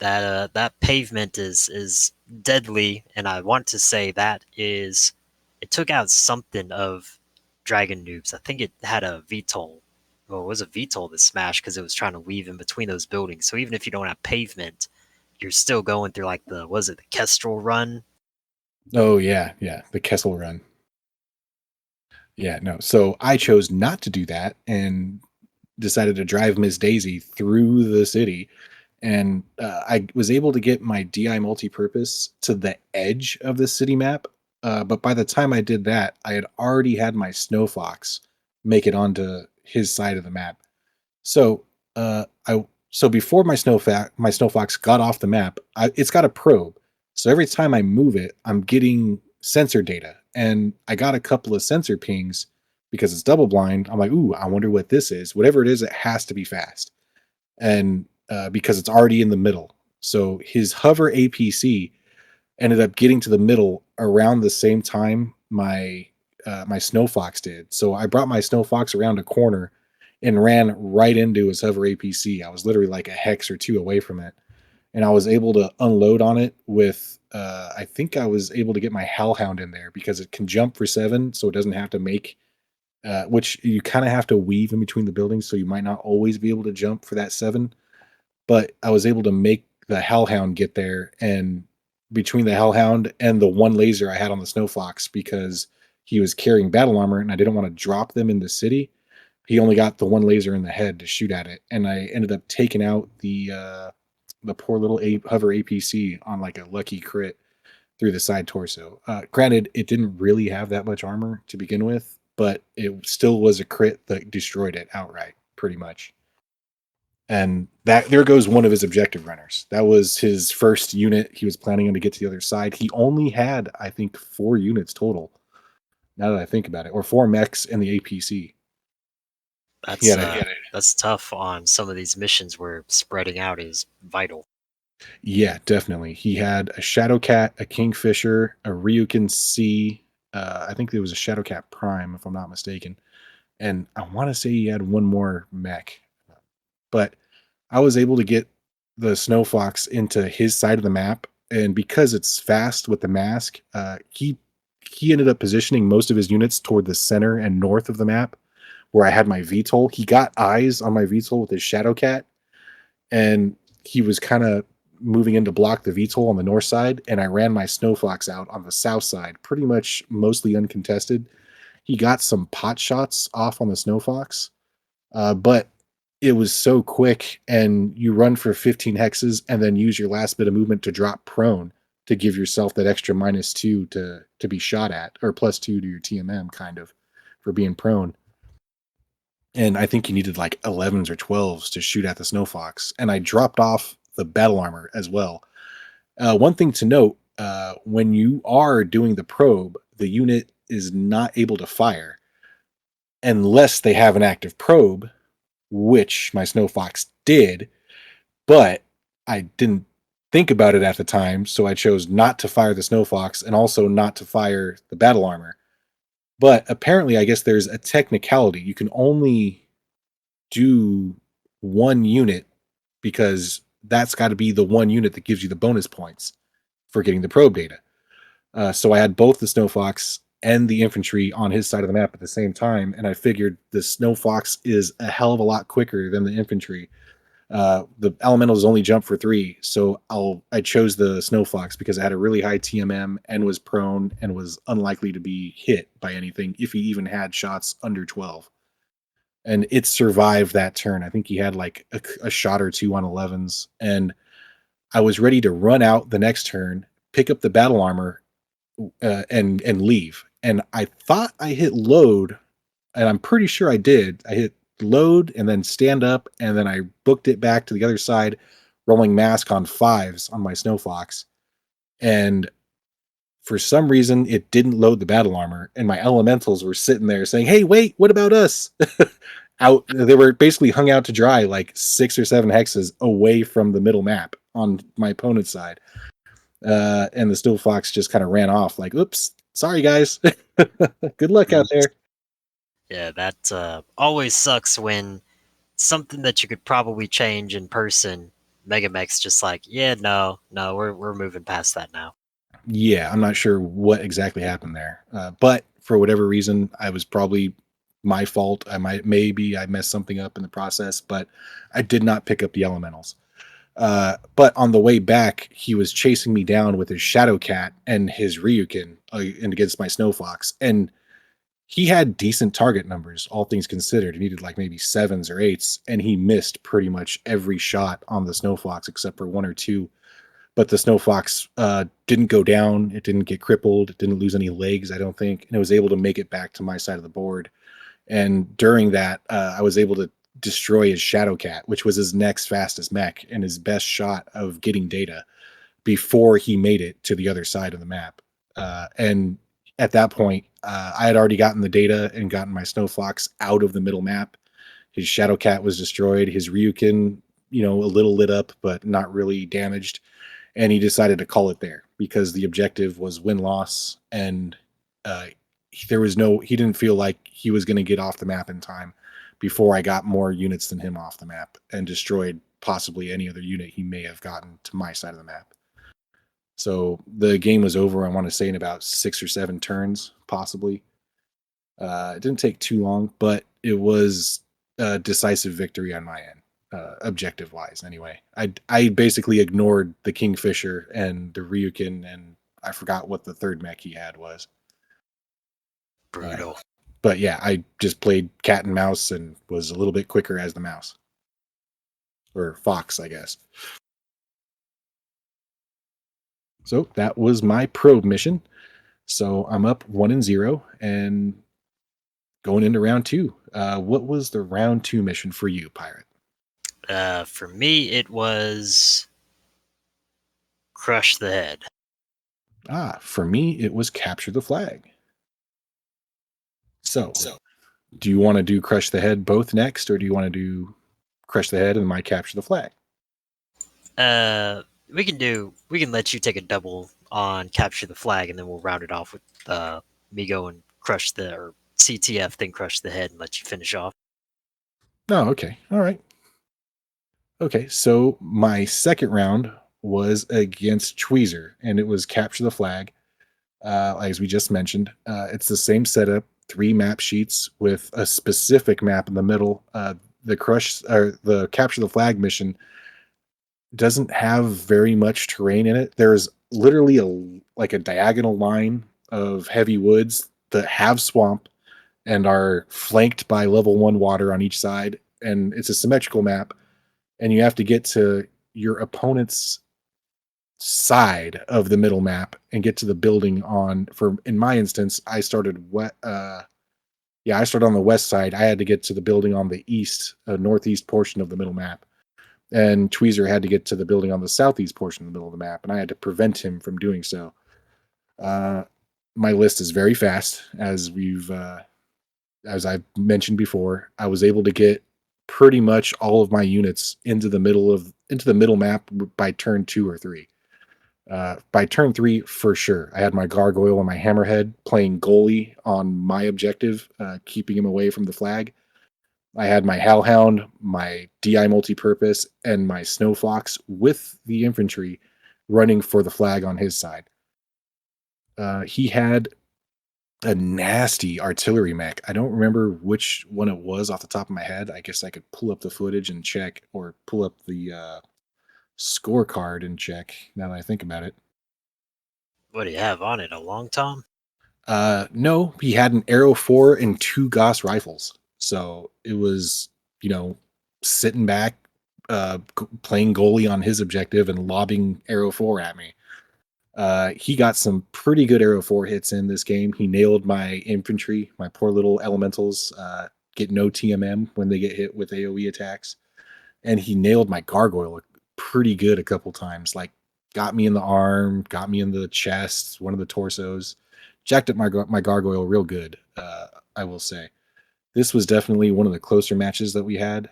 that pavement is deadly, and I want to say that is it took out something of Dragon Noobs. I think it had a VTOL. Well, it was a VTOL that smashed because it was trying to weave in between those buildings. So even if you don't have pavement, you're still going through like the was it the Kestrel run? Oh yeah, yeah, the Kessel run. Yeah, no. So I chose not to do that and decided to drive Miss Daisy through the city. And I was able to get my DI multi-purpose to the edge of the city map. But by the time I did that, I had already had my Snow Fox make it onto his side of the map. So I so before my Snow Fox got off the map, it's got a probe. So every time I move it, I'm getting sensor data, and I got a couple of sensor pings because it's double blind. I'm like, ooh, I wonder what this is. Whatever it is, it has to be fast, and because it's already in the middle. So his hover APC ended up getting to the middle around the same time my Snow Fox did. So I brought my Snow Fox around a corner and ran right into his hover APC. I was literally like a hex or two away from it, and I was able to unload on it with. I think I was able to get my Hellhound in there because it can jump for 7, so it doesn't have to make. Which you kind of have to weave in between the buildings, so you might not always be able to jump for that 7. But I was able to make the Hellhound get there, and between the Hellhound and the one laser I had on the Snow Fox, because he was carrying battle armor and I didn't want to drop them in the city, he only got the one laser in the head to shoot at it, and I ended up taking out the poor little hover APC on like a lucky crit through the side torso. Granted, it didn't really have that much armor to begin with, but it still was a crit that destroyed it outright, pretty much. And that there goes one of his objective runners. That was his first unit. He was planning on to get to the other side. He only had, I think, 4 units total. Now that I think about it, or 4 mechs and the APC. He That's had a uh that's tough on some of these missions where spreading out is vital. Yeah, definitely. He had a Shadowcat, a Kingfisher, a Ryukin C. I think there was a Shadowcat Prime, if I'm not mistaken. And I want to say he had one more mech. But I was able to get the Snow Fox into his side of the map, and because it's fast with the mask, he ended up positioning most of his units toward the center and north of the map, where I had my VTOL. He got eyes on my VTOL with his Shadowcat, and he was kind of moving in to block the VTOL on the north side, and I ran my Snow Fox out on the south side, pretty much mostly uncontested. He got some pot shots off on the Snow Fox, but it was so quick, and you run for 15 hexes and then use your last bit of movement to drop prone to give yourself that extra -2 to be shot at, or +2 to your TMM, kind of, for being prone. And I think you needed like 11s or 12s to shoot at the Snow Fox. And I dropped off the battle armor as well. One thing to note, when you are doing the probe, the unit is not able to fire unless they have an active probe, which my Snow Fox did, but I didn't think about it at the time, so I chose not to fire the Snow Fox and also not to fire the battle armor. But apparently, I guess there's a technicality. You can only do one unit because that's got to be the one unit that gives you the bonus points for getting the probe data. So I had both the Snow Fox and the infantry on his side of the map at the same time, and I figured the Snow Fox is a hell of a lot quicker than the infantry. The elementals only jump for 3, so I chose the Snow Fox because it had a really high TMM and was prone and was unlikely to be hit by anything if he even had shots under 12. And it survived that turn. I think he had like a shot or two on 11s, and I was ready to run out the next turn, pick up the battle armor, and leave. And I thought I hit load, and I'm pretty sure I did. I hit load and then stand up, and then I booked it back to the other side, rolling mask on 5s on my Snow Fox. And for some reason, it didn't load the battle armor, and my elementals were sitting there saying, "Hey, wait, what about us?" Out, they were basically hung out to dry like 6 or 7 hexes away from the middle map on my opponent's side. And the Snow Fox just kind of ran off, like, "Oops, sorry guys, good luck out there." Yeah, that always sucks when something that you could probably change in person, Megamech's just like, yeah, no, no, we're moving past that now. Yeah, I'm not sure what exactly happened there, but for whatever reason, I was probably my fault. Maybe I messed something up in the process, but I did not pick up the elementals. But on the way back, he was chasing me down with his Shadow Cat and his Ryukin, and against my Snow Fox, and he had decent target numbers, all things considered. He needed like maybe 7s or 8s, and he missed pretty much every shot on the Snow Fox except for 1 or 2. But the Snow Fox didn't go down. It didn't get crippled. It didn't lose any legs, I don't think. And it was able to make it back to my side of the board. And during that, I was able to destroy his Shadow Cat, which was his next fastest mech and his best shot of getting data before he made it to the other side of the map. And at that point, I had already gotten the data and gotten my Snow Fox out of the middle map. His Shadow Cat was destroyed. His Ryukin, a little lit up, but not really damaged. And he decided to call it there because the objective was win loss, and uh, he didn't feel like he was going to get off the map in time before I got more units than him off the map and destroyed possibly any other unit he may have gotten to my side of the map. So the game was over, I want to say, in about 6 or 7 turns, possibly. It didn't take too long, but it was a decisive victory on my end, objective wise. Anyway, I basically ignored the Kingfisher and the Ryukin, and I forgot what the third mech he had was. Uh, Brutal. but yeah, I just played cat and mouse and was a little bit quicker as the mouse, or fox, I guess. So that was my probe mission. So I'm up 1-0 and going into round 2. What was the round 2 mission for you, Pirate? For me, it was crush the head. For me, it was capture the flag. So, do you want to do crush the head both next, or do you want to do crush the head and my capture the flag? We can let you take a double on capture the flag, and then we'll round it off with me go and crush the or CTF, then crush the head and let you finish off. Oh, okay. All right. Okay, so my second round was against Tweezer, and it was capture the flag. As we just mentioned, it's the same setup: three map sheets with a specific map in the middle. The crush or the capture the flag mission doesn't have very much terrain in it. There's literally a diagonal line of heavy woods that have swamp and are flanked by level 1 water on each side, and it's a symmetrical map, and you have to get to your opponent's side of the middle map and get to the building on for in my instance, I started on the west side. I had to get to the building on the east, northeast portion of the middle map. And Tweezer had to get to the building on the southeast portion of the middle of the map, and I had to prevent him from doing so. Uh, my list is very fast, as I've mentioned before. I was able to get pretty much all of my units into the middle map by turn 2 or 3. By turn 3, for sure, I had my gargoyle and my hammerhead playing goalie on my objective, keeping him away from the flag. I had my hellhound, my DI multi-purpose, and my snow fox with the infantry running for the flag on his side. He had a nasty artillery mech. I don't remember which one it was off the top of my head. I guess I could pull up the footage and check, or pull up the scorecard and check now that I think about it. What do you have on it? A long tom? No, he had an Arrow 4 and 2 Gauss rifles. So it was, you know, sitting back, playing goalie on his objective and lobbing Arrow 4 at me. He got some pretty good Arrow 4 hits in this game. He nailed my infantry, my poor little elementals, get no TMM when they get hit with AoE attacks. And he nailed my gargoyle pretty good a couple times. Like, got me in the arm, got me in the chest, one of the torsos. Jacked up my gargoyle real good, I will say. This was definitely one of the closer matches that we had,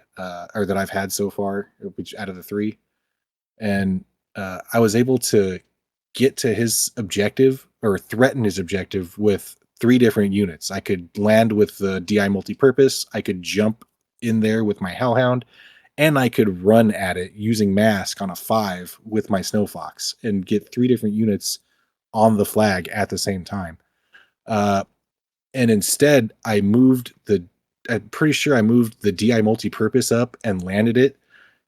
or that I've had so far, which out of the 3. And I was able to get to his objective or threaten his objective with 3 different units. I could land with the DI multi-purpose, I could jump in there with my hellhound, and I could run at it using mask on a 5 with my snow fox and get 3 different units on the flag at the same time. Uh, and instead, I'm pretty sure I moved the DI multi-purpose up and landed it,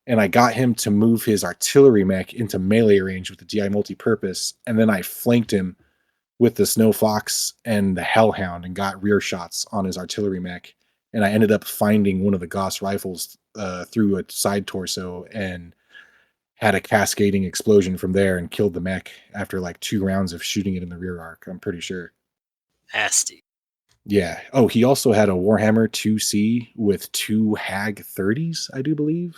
and I got him to move his artillery mech into melee range with the DI multi-purpose, and then I flanked him with the Snow Fox and the Hellhound and got rear shots on his artillery mech. And I ended up finding one of the Gauss rifles through a side torso and had a cascading explosion from there and killed the mech after like 2 rounds of shooting it in the rear arc, I'm pretty sure. Nasty. Yeah. Oh, he also had a Warhammer 2C with 2 Hag 30s, I do believe.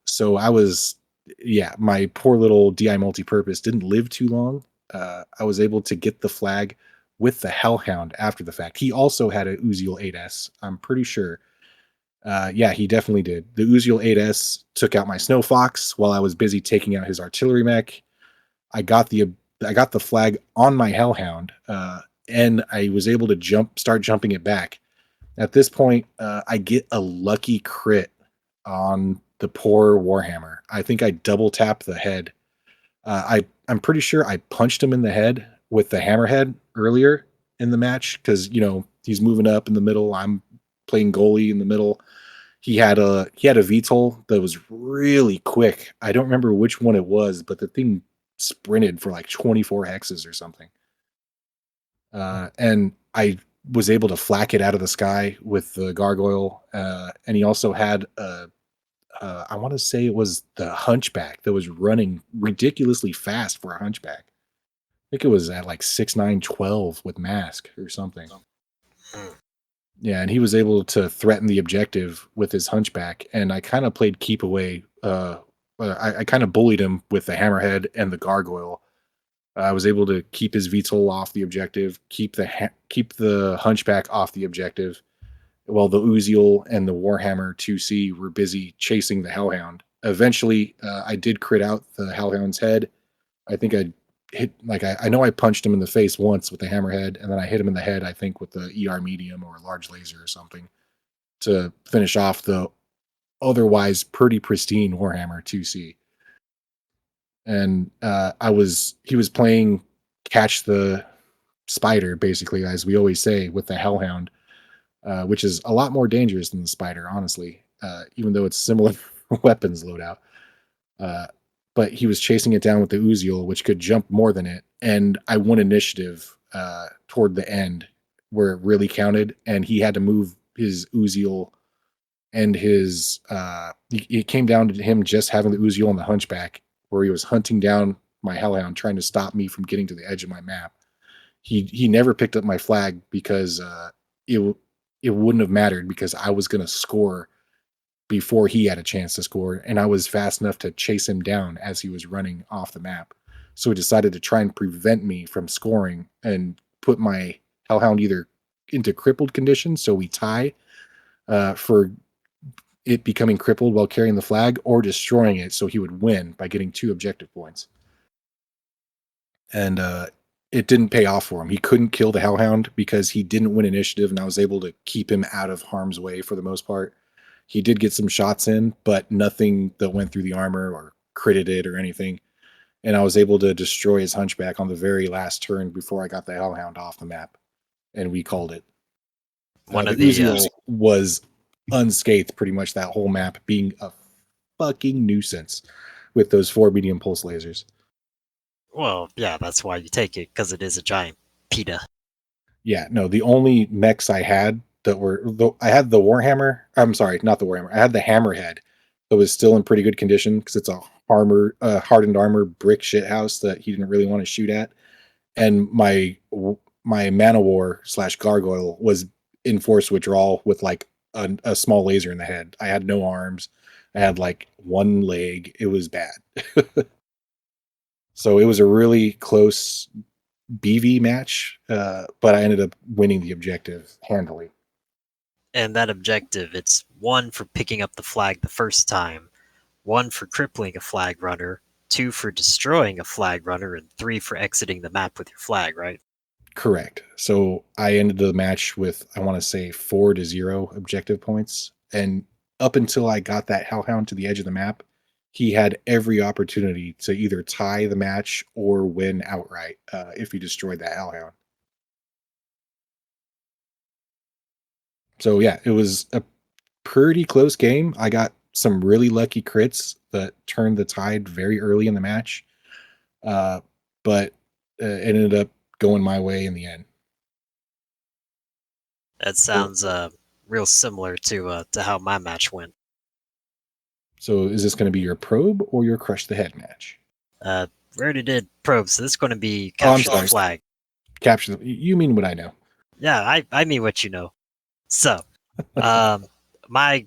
So I was, yeah, my poor little DI multi-purpose didn't live too long. I was able to get the flag with the Hellhound after the fact. He also had a Uziel 8S, I'm pretty sure. Yeah, he definitely did. The Uziel 8S took out my Snow Fox while I was busy taking out his artillery mech. I got the flag on my Hellhound, and I was able to start jumping it back. At this point, I get a lucky crit on the poor Warhammer. I think I double tapped the head. I'm pretty sure I punched him in the head with the hammerhead earlier in the match because he's moving up in the middle. I'm playing goalie in the middle. He had a VTOL that was really quick. I don't remember which one it was, but the thing sprinted for like 24 hexes or something. And I was able to flack it out of the sky with the gargoyle. And he also had I want to say it was the hunchback that was running ridiculously fast for a hunchback. I think it was at like 6'9", 12 with mask or something. Mm. Yeah, and he was able to threaten the objective with his hunchback, and I kind of played keep away. I kind of bullied him with the hammerhead and the gargoyle, I was able to keep his VTOL off the objective, keep the Hunchback off the objective, while the Uziel and the Warhammer 2C were busy chasing the Hellhound. Eventually, I did crit out the Hellhound's head. I think I hit, like, I know I punched him in the face once with the hammerhead, and then I hit him in the head, I think, with the ER medium or large laser or something to finish off the otherwise pretty pristine Warhammer 2C. And he was playing catch the spider, basically, as we always say, with the Hellhound, which is a lot more dangerous than the spider, honestly, even though it's similar weapons loadout. Uh, but he was chasing it down with the Uziel, which could jump more than it. And I won initiative toward the end where it really counted. And he had to move his Uziel and his. It came down to him just having the Uziel and the Hunchback, where he was hunting down my Hellhound, trying to stop me from getting to the edge of my map. He never picked up my flag because it it wouldn't have mattered because I was going to score before he had a chance to score, and I was fast enough to chase him down as he was running off the map. So he decided to try and prevent me from scoring and put my Hellhound either into crippled condition, so we tie for it becoming crippled while carrying the flag, or destroying it so he would win by getting 2 objective points. And it didn't pay off for him. He couldn't kill the Hellhound because he didn't win initiative, and I was able to keep him out of harm's way for the most part. He did get some shots in, but nothing that went through the armor or critted it or anything. And I was able to destroy his Hunchback on the very last turn before I got the Hellhound off the map, and we called it. One The of the Uziel was unscathed pretty much that whole map, being a fucking nuisance with those 4 medium pulse lasers. well, yeah, that's why you take it, because it is a giant PETA. Yeah, no, the only mechs I had that were, I had the Warhammer. I'm sorry, not the Warhammer. I had the Hammerhead that was still in pretty good condition because it's a hardened armor brick shit house that he didn't really want to shoot at. And my Man of War / Gargoyle was in force withdrawal with like a small laser in the head. I had no arms. I had like 1 leg. It was bad. So it was a really close BV match, but I ended up winning the objective handily. And that objective, it's 1 for picking up the flag the first time, 1 for crippling a flag runner, 2 for destroying a flag runner, and 3 for exiting the map with your flag, right? Correct. So I ended the match with, I want to say, 4-0 objective points. And up until I got that Hellhound to the edge of the map, he had every opportunity to either tie the match or win outright if he destroyed that Hellhound. So yeah, it was a pretty close game. I got some really lucky crits that turned the tide very early in the match, uh, but it ended up going my way in the end. That sounds real similar to how my match went. So is this going to be your probe or your crush the head match? We already did probes, so this is going to be Oh, I'm capture the sorry. flag. Capture the. You mean what I know? Yeah, I mean what you know. So, my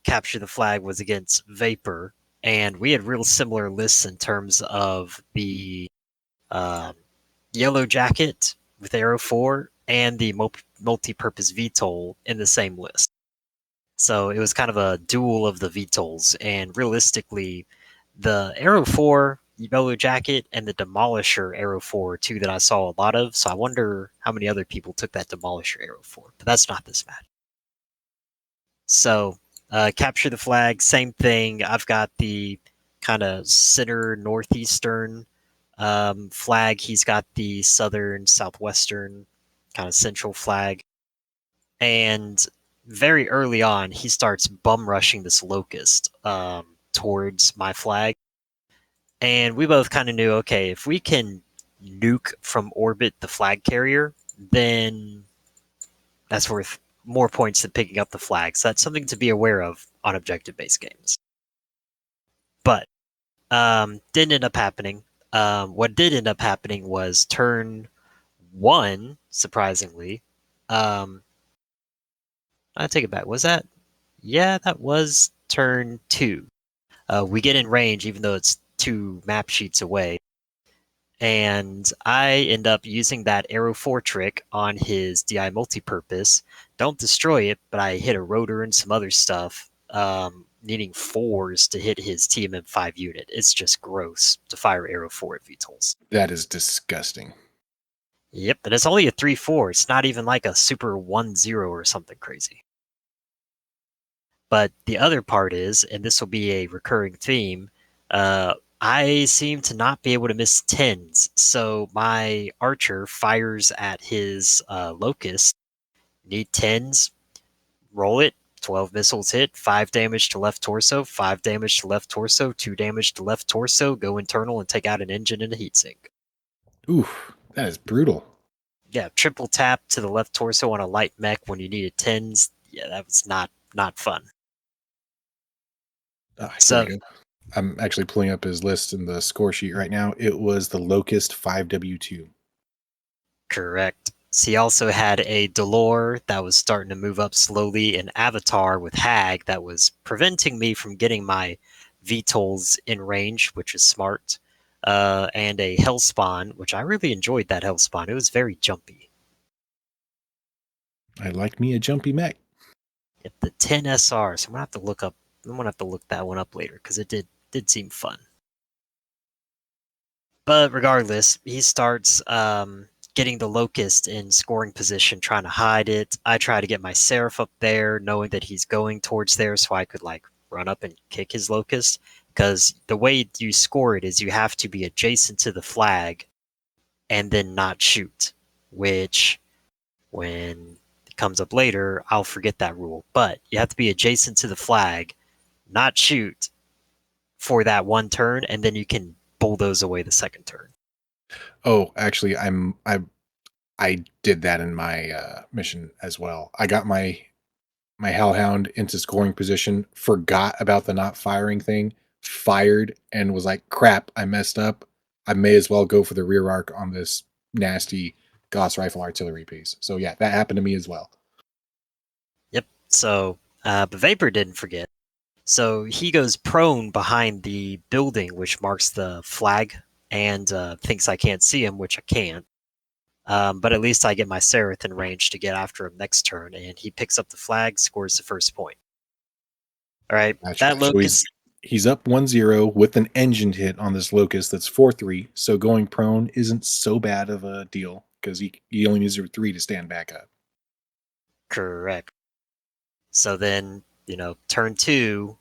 capture the flag was against Vapor, and we had real similar lists in terms of the um, Yellow Jacket with Arrow 4 and the multi-purpose VTOL in the same list. So it was kind of a duel of the VTOLs, and realistically, the Arrow 4 Yellow Jacket and the Demolisher Arrow 4 are 2 that I saw a lot of, so I wonder how many other people took that Demolisher Arrow 4, but that's not this match. So, capture the flag, same thing. I've got the kind of center northeastern flag. He's got the southern southwestern kind of central flag. And very early on, he starts bum rushing this locust towards my flag. And we both kind of knew, okay, if we can nuke from orbit the flag carrier, then that's worth more points than picking up the flag. So that's something to be aware of on objective-based games. But didn't end up happening. What did end up happening was turn 1, surprisingly. I take it back. Was that? Yeah, that was turn 2. We get in range, even though it's 2 map sheets away. And I end up using that arrow 4 trick on his DI multipurpose. Don't destroy it, but I hit a rotor and some other stuff, needing 4s to hit his TMM 5 unit. It's just gross to fire arrow 4 at VTOLs. That is disgusting. Yep, and it's only a 3-4. It's not even like a super 1-0 or something crazy. But the other part is, and this will be a recurring theme, I seem to not be able to miss 10s. So my archer fires at his locust, need 10s, roll it, 12 missiles hit, 5 damage to left torso, 5 damage to left torso, 2 damage to left torso, go internal and take out an engine and a heatsink. Oof, that is brutal. Yeah, triple tap to the left torso on a light mech when you needed 10s. Yeah, that was not fun. Here we So go. I'm actually pulling up his list in the score sheet right now. It was the Locust 5W2. correct. So he also had a Delore that was starting to move up slowly, an Avatar with Hag that was preventing me from getting my VTOLs in range, which is smart, and a Hellspawn, which I really enjoyed that Hellspawn. It was very jumpy. I like me a jumpy mech. Yep, the 10 SR. So I'm gonna have to look up. I'm gonna have to look that one up later because it did seem fun. But regardless, he starts getting the Locust in scoring position, trying to hide it. I try to get my Seraph up there, knowing that he's going towards there, so I could like run up and kick his Locust. Because the way you score it is you have to be adjacent to the flag and then not shoot, which when it comes up later, I'll forget that rule. But you have to be adjacent to the flag, not shoot for that one turn, and then you can bulldoze away the second turn. Oh, actually, I did that in my mission as well. I got my Hellhound into scoring position, forgot about the not firing thing, fired, and was like, "Crap, I messed up. I may as well go for the rear arc on this nasty Gauss rifle artillery piece." So yeah, that happened to me as well. Yep. So, but Vapor didn't forget. So he goes prone behind the building, which marks the flag, and thinks I can't see him, which I can't. But at least I get my Seraph in range to get after him next turn, and he picks up the flag, scores the first point. All right, Gotcha. that So Locust. he's up 1-0 with an engine hit on this Locust that's 4-3. So going prone isn't so bad of a deal because he only needs a 3 to stand back up. Correct. So then, turn 2,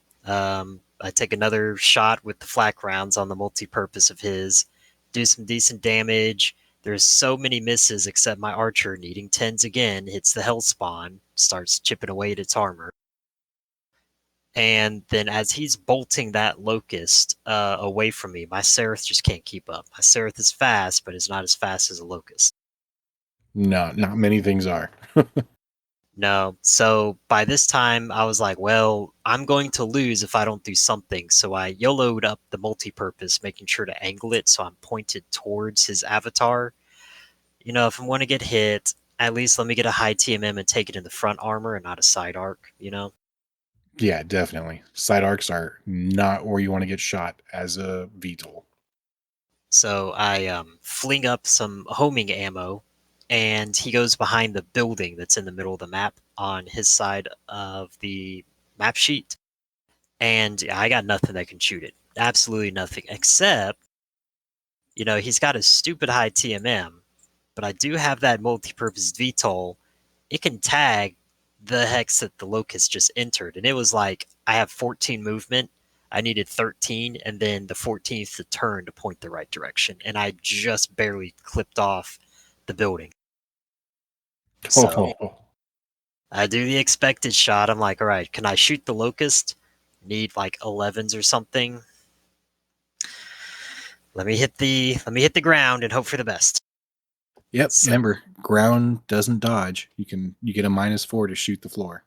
I take another shot with the flak rounds on the multi-purpose of his, do some decent damage. There's so many misses except my archer needing 10s again, hits the Hellspawn, starts chipping away at its armor. And then as he's bolting that Locust away from me, my Seraph just can't keep up. My Seraph is fast, but it's not as fast as a Locust. No, not many things are. No. So by this time, I was like, well, I'm going to lose if I don't do something. So I YOLO'd up the multi-purpose, making sure to angle it so I'm pointed towards his avatar. If I'm going to get hit, at least let me get a high TMM and take it in the front armor and not a side arc. Yeah, definitely. Side arcs are not where you want to get shot as a VTOL. So I fling up some homing ammo, and he goes behind the building that's in the middle of the map on his side of the map sheet. And I got nothing that can shoot it. Absolutely nothing. Except, he's got a stupid high TMM, but I do have that multi-purpose VTOL. It can tag the hex that the Locust just entered. And it was like, I have 14 movement. I needed 13, and then the 14th to turn to point the right direction. And I just barely clipped off the building. So Oh, I do the expected shot. I'm like, all right, can I shoot the Locust? Need like 11s or something. Let me hit the ground and hope for the best. yep. So, Remember, ground doesn't dodge. You get a -4 to shoot the floor.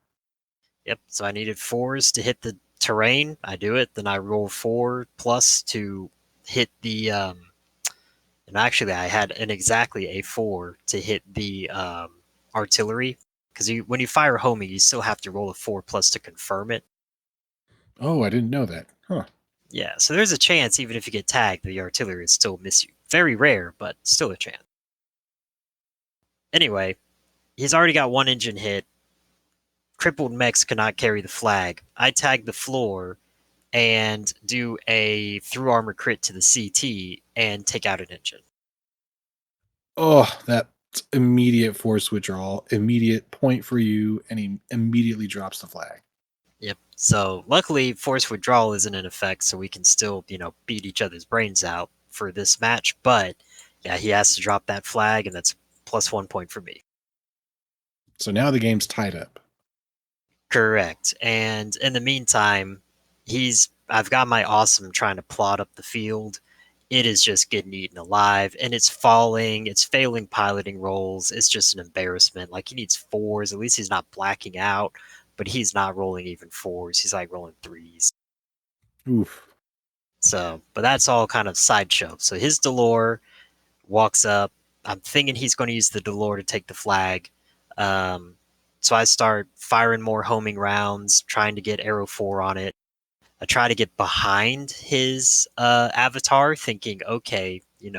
yep. So I needed 4s to hit the terrain. I do it. Then I roll 4+ to hit the. And actually, I had an exactly a 4 to hit the artillery because when you fire homing, you still have to roll a 4+ to confirm it. Oh, I didn't know that. Huh. Yeah. So there's a chance even if you get tagged, the artillery would still miss you. Very rare, but still a chance. Anyway, he's already got one engine hit. Crippled mechs cannot carry the flag. I tag the floor and do a through armor crit to the CT and take out an engine. Oh, that immediate force withdrawal, immediate point for you, and he immediately drops the flag. Yep. So luckily, force withdrawal isn't in effect, so we can still, beat each other's brains out for this match. But yeah, he has to drop that flag, and that's +1 point for me. So now the game's tied up. Correct. And in the meantime, I've got my awesome trying to plot up the field. It is just getting eaten alive, and it's falling. It's failing piloting rolls. It's just an embarrassment. Like, he needs fours. At least he's not blacking out, but he's not rolling even fours. He's like rolling threes. Oof. So, but that's all kind of sideshow. So his Delore walks up. I'm thinking he's going to use the Delore to take the flag. So I start firing more homing rounds, trying to get arrow 4 on it. I try to get behind his avatar, thinking, okay, you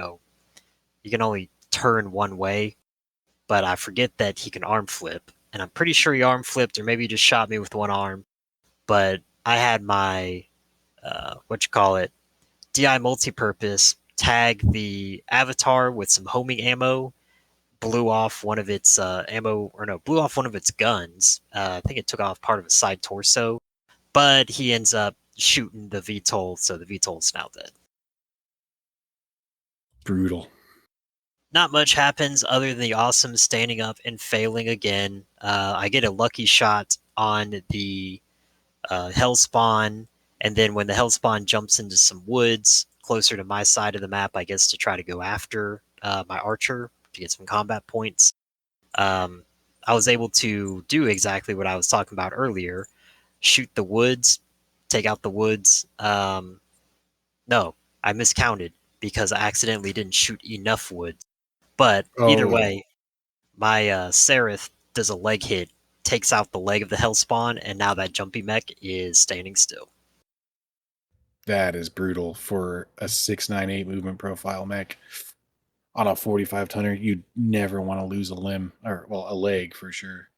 can only turn one way, but I forget that he can arm flip. And I'm pretty sure he arm flipped, or maybe he just shot me with one arm. But I had my, DI multi-purpose tag the avatar with some homing ammo, blew off one of its blew off one of its guns. I think it took off part of his side torso, but he ends up shooting the VTOL, so the VTOL's now dead. Brutal. Not much happens other than the awesome standing up and failing again. I get a lucky shot on the Hellspawn, and then when the Hellspawn jumps into some woods closer to my side of the map, I guess to try to go after my archer to get some combat points. I was able to do exactly what I was talking about earlier: shoot the woods, take out the woods. No, I miscounted because I accidentally didn't shoot enough woods. But either Oh, way, my Seraph does a leg hit, takes out the leg of the Hellspawn, and now that jumpy mech is standing still. that is brutal for a 698 movement profile mech. On a 45-tonner, you'd never want to lose a limb, or, well, a leg for sure.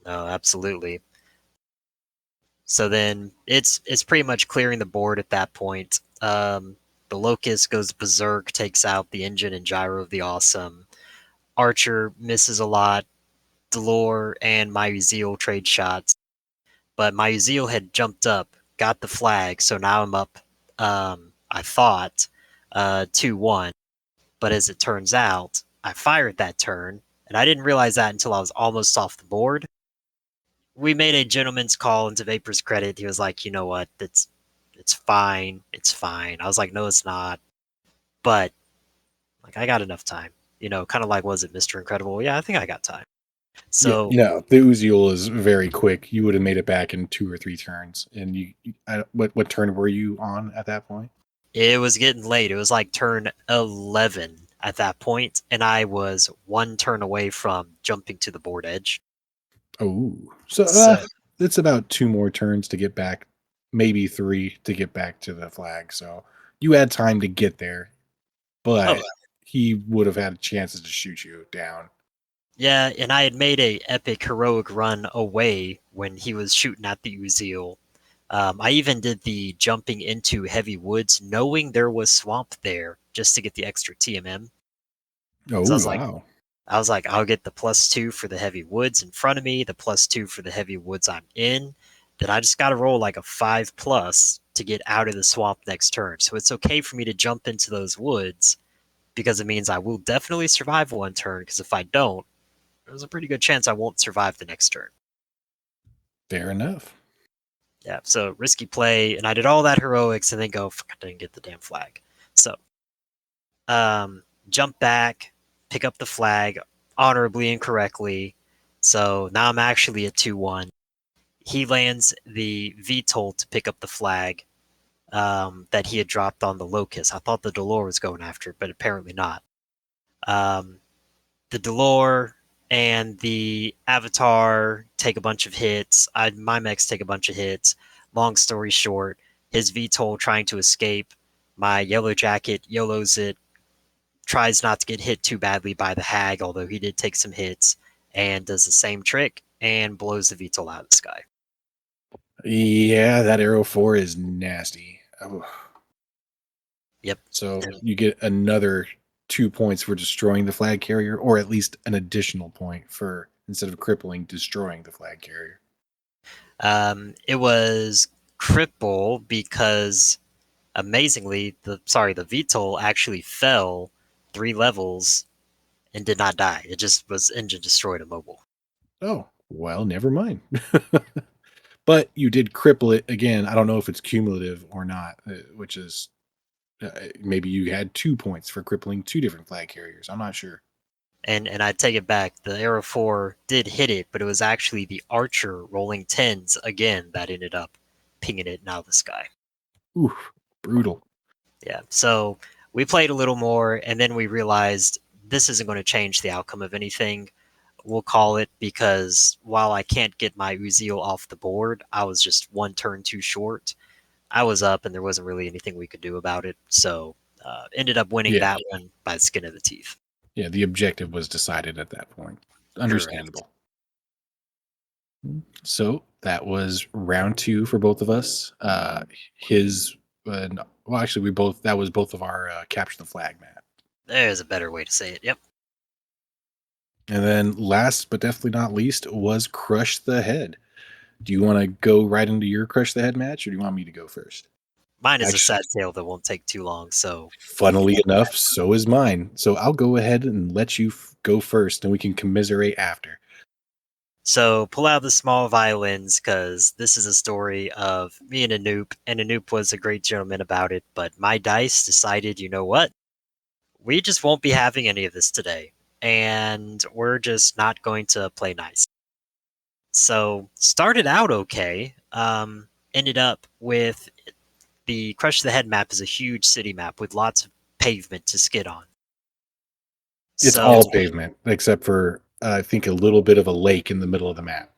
No, absolutely. So then it's pretty much clearing the board at that point. The Locust goes berserk, takes out the engine and gyro of the awesome. Archer misses a lot. Delore and Myuziel trade shots, but Myuziel had jumped up, got the flag, so now I'm up. I thought 2-1, but as it turns out, I fired that turn, and I didn't realize that until I was almost off the board. We made a gentleman's call into Vapor's credit. He was like, you know what, it's fine, it's fine. I was like, no, it's not, but like I got enough time. Kind of like, was it Mr. Incredible? Yeah, I think I got time. Yeah, So the Uziel is very quick. You would have made it back in 2 or 3 turns. And what turn were you on at that point? it was getting late. It was like turn 11 at that point, and I was one turn away from jumping to the board edge. Oh, so So, it's about 2 more turns to get back, maybe 3 to get back to the flag. So you had time to get there, oh, but he would have had chances to shoot you down. yeah, and I had made a epic heroic run away when he was shooting at the Uziel. I even did the jumping into heavy woods, knowing there was swamp there, just to get the extra TMM. Oh, So wow. I was like, I'll get the +2 for the heavy woods in front of me, the +2 for the heavy woods I'm in. Then I just got to roll like a 5+ to get out of the swamp next turn. So it's okay for me to jump into those woods because it means I will definitely survive one turn. Because if I don't, there's a pretty good chance I won't survive the next turn. Fair enough. Yeah, so risky play, and I did all that heroics and then go, fuck, I didn't get the damn flag. So, jump back, pick up the flag honorably and correctly. So now I'm actually at 2-1. He lands the VTOL to pick up the flag that he had dropped on the Locust. I thought the Delore was going after it, but apparently not. Um, the Delore and the Avatar take a bunch of hits. My mechs take a bunch of hits. Long story short, his VTOL trying to escape. My Yellow Jacket YOLOs it, tries not to get hit too badly by the hag, although he did take some hits, and does the same trick and blows the VTOL out of the sky. Yeah, that arrow 4 is nasty. Oh, Yep. so And you get another 2 points for destroying the flag carrier, or at least an additional point for instead of crippling, destroying the flag carrier. it was cripple because amazingly, the VTOL actually fell 3 levels and did not die. It just was engine destroyed immobile. Oh, well, never mind. But you did cripple it again. I don't know if it's cumulative or not, which is maybe you had 2 points for crippling 2 different flag carriers. I'm not sure. And I take it back. The Arrow 4 did hit it, but it was actually the Archer rolling tens again that ended up pinging it out of the sky. Oof, brutal. Yeah. So we played a little more, and then we realized this isn't going to change the outcome of anything. We'll call it because while I can't get my Uziel off the board, I was just 1 turn too short. I was up, and there wasn't really anything we could do about it. So ended up winning Yeah, that one by the skin of the teeth. yeah. The objective was decided at that point. Correct. Understandable. So that was round 2 for both of us. His, well, actually, we both that was both of our capture the flag map. There's a better way to say it. Yep. And then last but definitely not least was crush the head. Do you want to go right into your crush the head match, or do you want me to go first? Mine is a Actually, sad tale that won't take too long. So, funnily enough, so is mine. So I'll go ahead and let you go first, and we can commiserate after. so pull out the small violins because this is a story of me and Anoop was a great gentleman about it. But my dice decided, you know what? We just won't be having any of this today, and we're just not going to play nice. So started out okay. Ended up with the Crush the Head map is a huge city map with lots of pavement to skid on. It's So all pavement except for I think a little bit of a lake in the middle of the map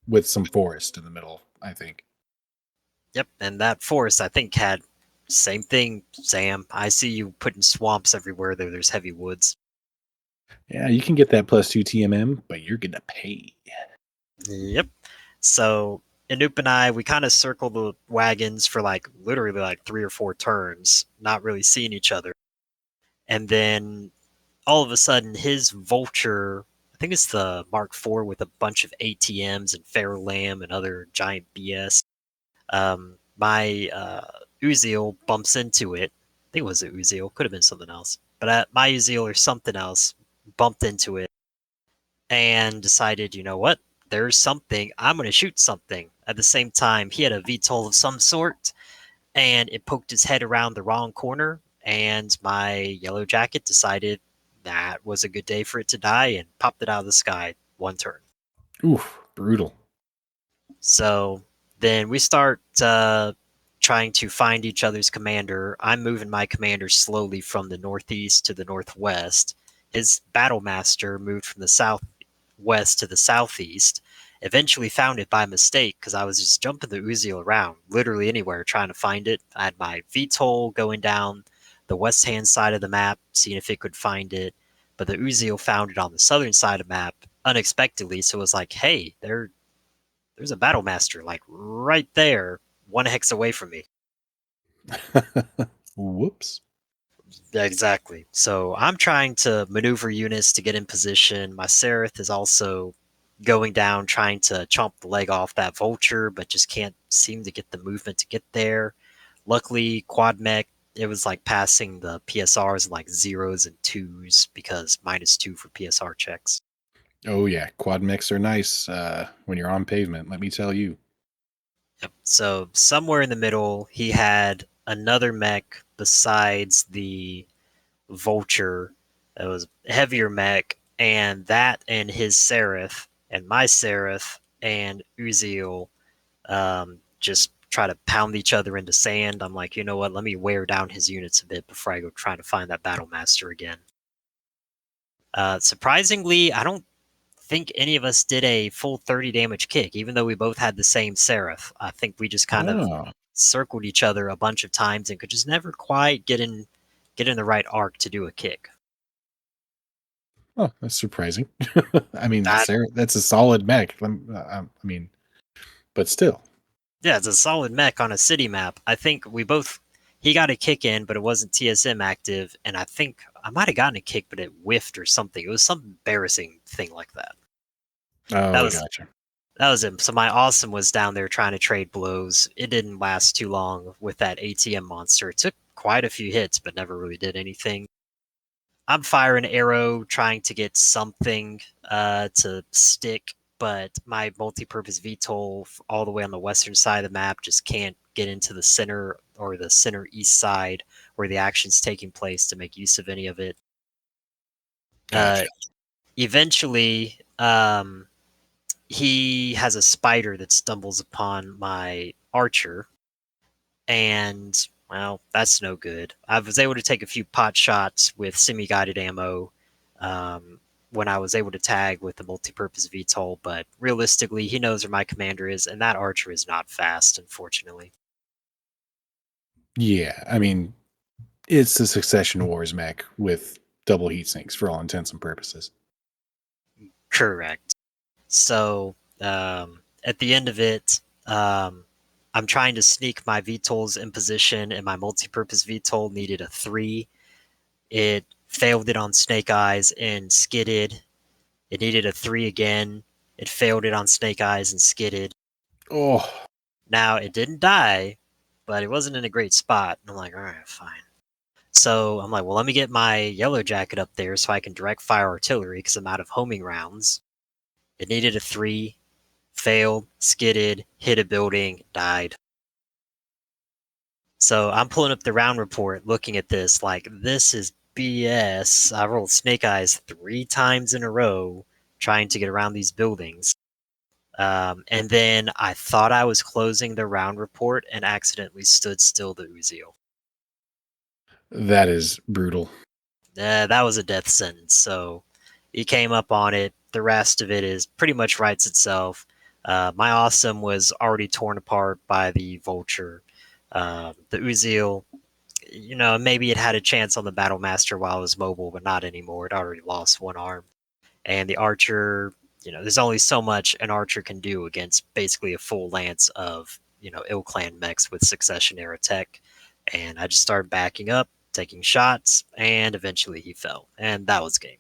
with some forest in the middle. I think. yep, and that forest I think had same thing, Sam. I see you putting swamps everywhere there. There's heavy woods. Yeah, you can get that +2 TMM, but you're gonna pay. Yep. So Anoop and I, we kind of circled the wagons for like literally like 3 or 4 turns, not really seeing each other. And then all of a sudden, his vulture, I think it's the Mark IV with a bunch of ATMs and Fair Lamb and other giant BS. My Uziel bumps into it. I think it was a Uziel, could have been something else. But my Uziel or something else bumped into it and decided, you know what? There's something. I'm going to shoot something. At the same time, he had a VTOL of some sort, and it poked his head around the wrong corner. And my yellow jacket decided that was a good day for it to die and popped it out of the sky 1 turn. Oof, brutal. So then we start trying to find each other's commander. I'm moving my commander slowly from the northeast to the northwest. His battle master moved from the southwest to the southeast. Eventually found it by mistake because I was just jumping the Uziel around, literally anywhere, trying to find it. I had my VTOL going down the west hand side of the map, seeing if it could find it. But the Uziel found it on the southern side of the map unexpectedly. So it was like, hey, there's a battle master like right there, 1 hex away from me. Whoops. Exactly. So I'm trying to maneuver units to get in position. My Seraph is also going down, trying to chomp the leg off that vulture, but just can't seem to get the movement to get there. Luckily, quad mech, it was like passing the PSRs in like zeros and twos because -2 for PSR checks. Oh yeah, quad mechs are nice when you're on pavement. Let me tell you. Yep. So somewhere in the middle, he had another mech besides the vulture that was heavier mech, and that and his Seraph and my Seraph and Uziel just try to pound each other into sand. I'm like, you know what? Let me wear down his units a bit before I go try to find that battle master again. Surprisingly, I don't think any of us did a full 30 damage kick, even though we both had the same Seraph. I think we just kind of Oh, circled each other a bunch of times and could just never quite get in the right arc to do a kick. Oh, that's surprising. I mean, That Sarah, that's a solid mech. I mean, but still. Yeah, it's a solid mech on a city map. I think we both he got a kick in, but it wasn't TSM active, and I think I might have gotten a kick, but it whiffed or something. It was some embarrassing thing like that. That Oh, was gotcha. that was it. So my awesome was down there trying to trade blows. It didn't last too long with that ATM monster. It took quite a few hits, but never really did anything. I'm firing arrow, trying to get something to stick, but my multi-purpose VTOL all the way on the western side of the map just can't get into the center or the center east side where the action's taking place to make use of any of it. Uh, Gotcha. Eventually, he has a spider that stumbles upon my archer, and well, that's no good. I was able to take a few pot shots with semi-guided ammo when I was able to tag with the multi-purpose VTOL, but realistically, he knows where my commander is, and that archer is not fast, unfortunately. Yeah, I mean, it's the Succession Wars mech with double heat sinks for all intents and purposes. Correct. So at the end of it, I'm trying to sneak my VTOLs in position, and my multi-purpose VTOL needed a 3. It failed it on Snake Eyes and skidded. It needed a 3 again. It failed it on Snake Eyes and skidded. Oh, Now, it didn't die, but it wasn't in a great spot. And I'm like, all right, fine. So I'm like, well, let me get my yellow jacket up there so I can direct fire artillery because I'm out of homing rounds. It needed a 3, failed, skidded, hit a building, died. So I'm pulling up the round report, looking at this, like, this is BS. I rolled Snake Eyes 3 times in a row trying to get around these buildings. And then I thought I was closing the round report and accidentally stood still the Uziel. that is brutal. That was a death sentence. So he came up on it. The rest of it is pretty much writes itself. My awesome was already torn apart by the vulture. The Uziel, maybe it had a chance on the Battle Master while it was mobile, but not anymore. It already lost one arm. And the archer, there's only so much an archer can do against basically a full lance of, ill clan mechs with succession era tech. And I just started backing up, taking shots, and eventually he fell. And that was game.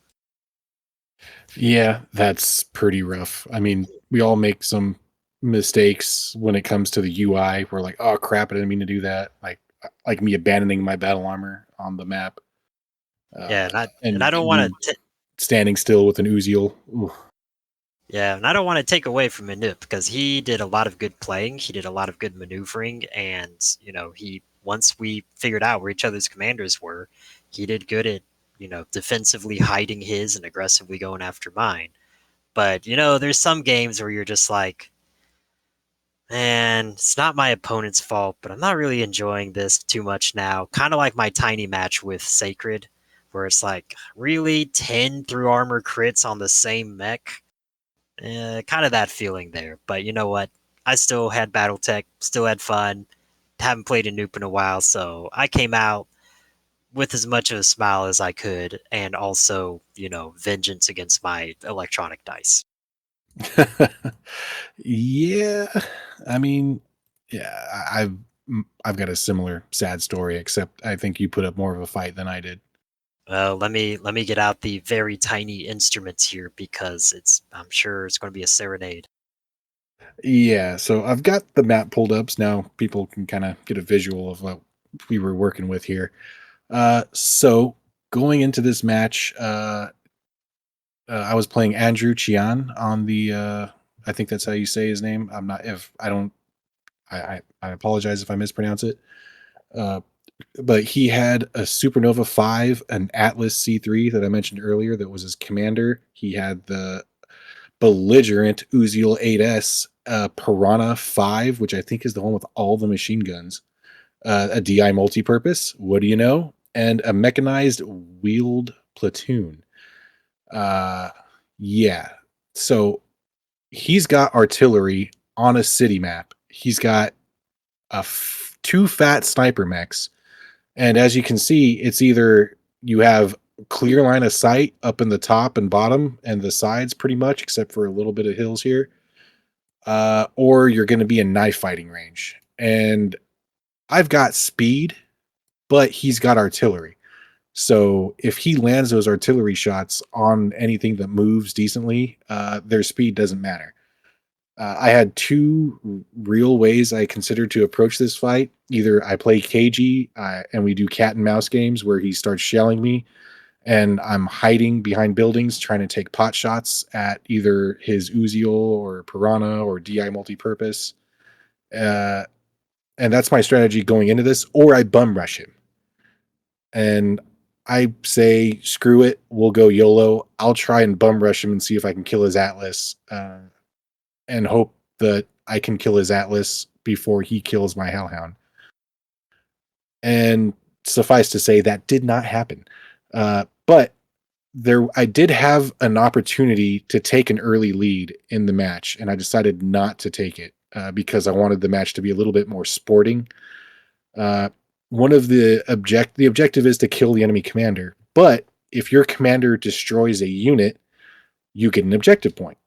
Yeah, that's pretty rough. I mean, we all make some mistakes when it comes to the UI. We're like, oh crap, I didn't mean to do that. Like me abandoning my battle armor on the map, Yeah, and and I don't want me to standing still with an Uziel. Ooh. Yeah, and I don't want to take away from Manip because he did a lot of good playing. He did a lot of good maneuvering, and he once we figured out where each other's commanders were, he did good at defensively hiding his and aggressively going after mine. But there's some games where you're just like, man, it's not my opponent's fault, but I'm not really enjoying this too much now. Kind of like my tiny match with Sacred, where it's like, really 10 through armor crits on the same mech. Kind of that feeling there. But you know what? I still had BattleTech, still had fun. Haven't played a Noop in a while, so I came out with as much of a smile as I could, and also, vengeance against my electronic dice. Yeah, I mean, yeah, I've got a similar sad story, except I think you put up more of a fight than I did. Let me get out the very tiny instruments here because I'm sure it's going to be a serenade. Yeah, so I've got the map pulled up, so now people can kind of get a visual of what we were working with here. So going into this match, I was playing Andrew Chian on the. I think that's how you say his name. I'm not. If I don't, I apologize if I mispronounce it. Uh, but he had a Supernova 5, an Atlas C3 that I mentioned earlier that was his commander. He had the belligerent Uziel 8S Piranha 5, which I think is the one with all the machine guns, a DI multi-purpose, what do you know? And a mechanized wheeled platoon. Uh, yeah. So he's got artillery on a city map. He's got two fat sniper mechs, and as you can see, it's either you have clear line of sight up in the top and bottom and the sides pretty much, except for a little bit of hills here. Or you're going to be in knife fighting range. And I've got speed, but he's got artillery. So if he lands those artillery shots on anything that moves decently, their speed doesn't matter. I had two real ways I considered to approach this fight. Either I play cagey and we do cat and mouse games where he starts shelling me, and I'm hiding behind buildings trying to take pot shots at either his Uziel or Piranha or DI multipurpose. Uh, and that's my strategy going into this, or I bum rush him. And I say, screw it, we'll go YOLO. I'll try and bum rush him and see if I can kill his Atlas, and hope that I can kill his Atlas before he kills my Hellhound. And suffice to say, that did not happen. But I did have an opportunity to take an early lead in the match, and I decided not to take it because I wanted the match to be a little bit more sporting. One of the objective is to kill the enemy commander, but if your commander destroys a unit, you get an objective point.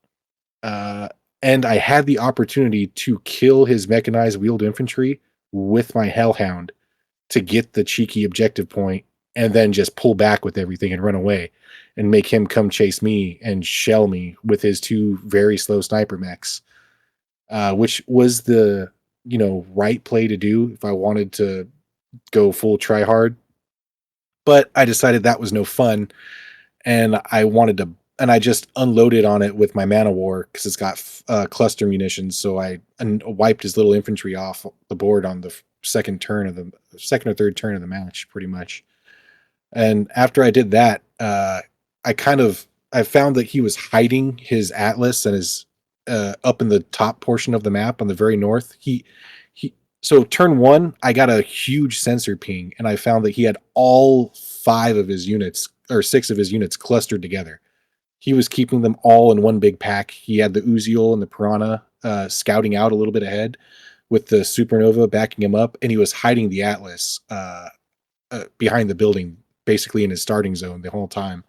And I had the opportunity to kill his mechanized wheeled infantry with my Hellhound to get the cheeky objective point, and then just pull back with everything and run away and make him come chase me and shell me with his two very slow sniper mechs, which was the right play to do if I wanted to go full try hard. But I decided that was no fun, and I just unloaded on it with my Mana War because it's got cluster munitions. So I wiped his little infantry off the board on the second or third turn of the match, pretty much. And after I did that, I found that he was hiding his Atlas and his up in the top portion of the map on the very north. So turn one, I got a huge sensor ping, and I found that he had all 5 of his units or 6 of his units clustered together. He was keeping them all in one big pack. He had the Uziel and the Piranha scouting out a little bit ahead with the Supernova backing him up, and he was hiding the Atlas behind the building, basically in his starting zone the whole time.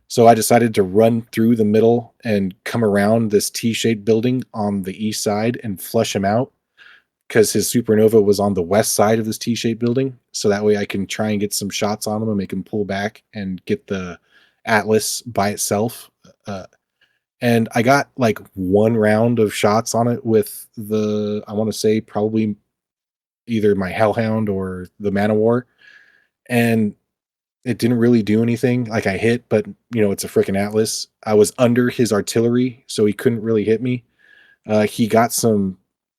So I decided to run through the middle and come around this T-shaped building on the east side and flush him out, because his Supernova was on the west side of this T-shaped building. So that way I can try and get some shots on him and make him pull back and get the Atlas by itself. And I got like one round of shots on it with I want to say probably either my Hellhound or the Mana War. And it didn't really do anything. Like, I hit, but it's a freaking Atlas. I was under his artillery, so he couldn't really hit me. He got some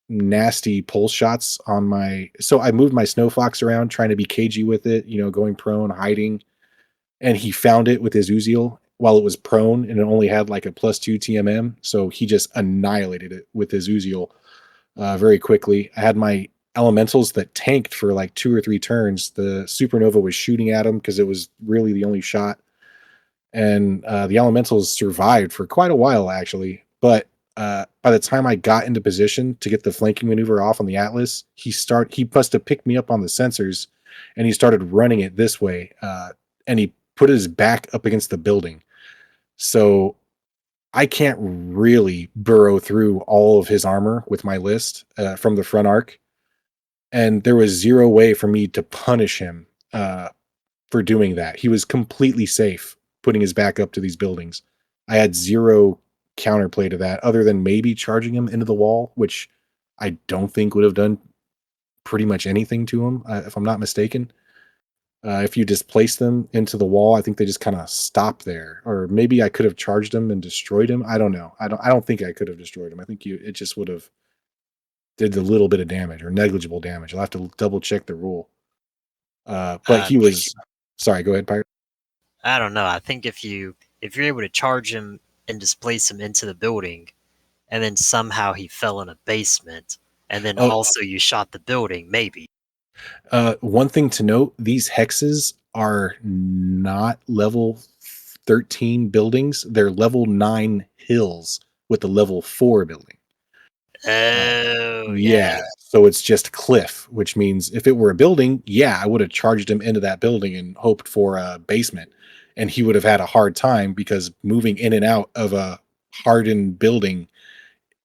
nasty pulse shots on so I moved my Snow Fox around trying to be cagey with it, going prone, hiding, and he found it with his Uziel while it was prone, and it only had like a +2 TMM, so he just annihilated it with his Uziel very quickly. I had my elementals that tanked for like 2 or 3 turns. The Supernova was shooting at him because it was really the only shot, and the elementals survived for quite a while actually. But by the time I got into position to get the flanking maneuver off on the Atlas, he must have picked me up on the sensors, and he started running it this way, and he put his back up against the building. So I can't really burrow through all of his armor with my list from the front arc, and there was zero way for me to punish him for doing that. He was completely safe putting his back up to these buildings. I had zero counterplay to that other than maybe charging him into the wall, which I don't think would have done pretty much anything to him, if I'm not mistaken. If you displace them into the wall, I think they just kind of stop there. Or maybe I could have charged him and destroyed him. I don't know. I don't think I could have destroyed him. I think it just would have did a little bit of damage or negligible damage. I'll have to double check the rule. But he was sorry, go ahead, Pirate. I don't know. I think if you're able to charge him and displace him into the building, and then somehow he fell in a basement, and then Oh, also you shot the building, maybe. one thing to note, these hexes are not level 13 buildings. They're level 9 hills with a level 4 building. Oh, Yeah. yeah. So it's just cliff, which means if it were a building, yeah, I would have charged him into that building and hoped for a basement. and he would have had a hard time because moving in and out of a hardened building,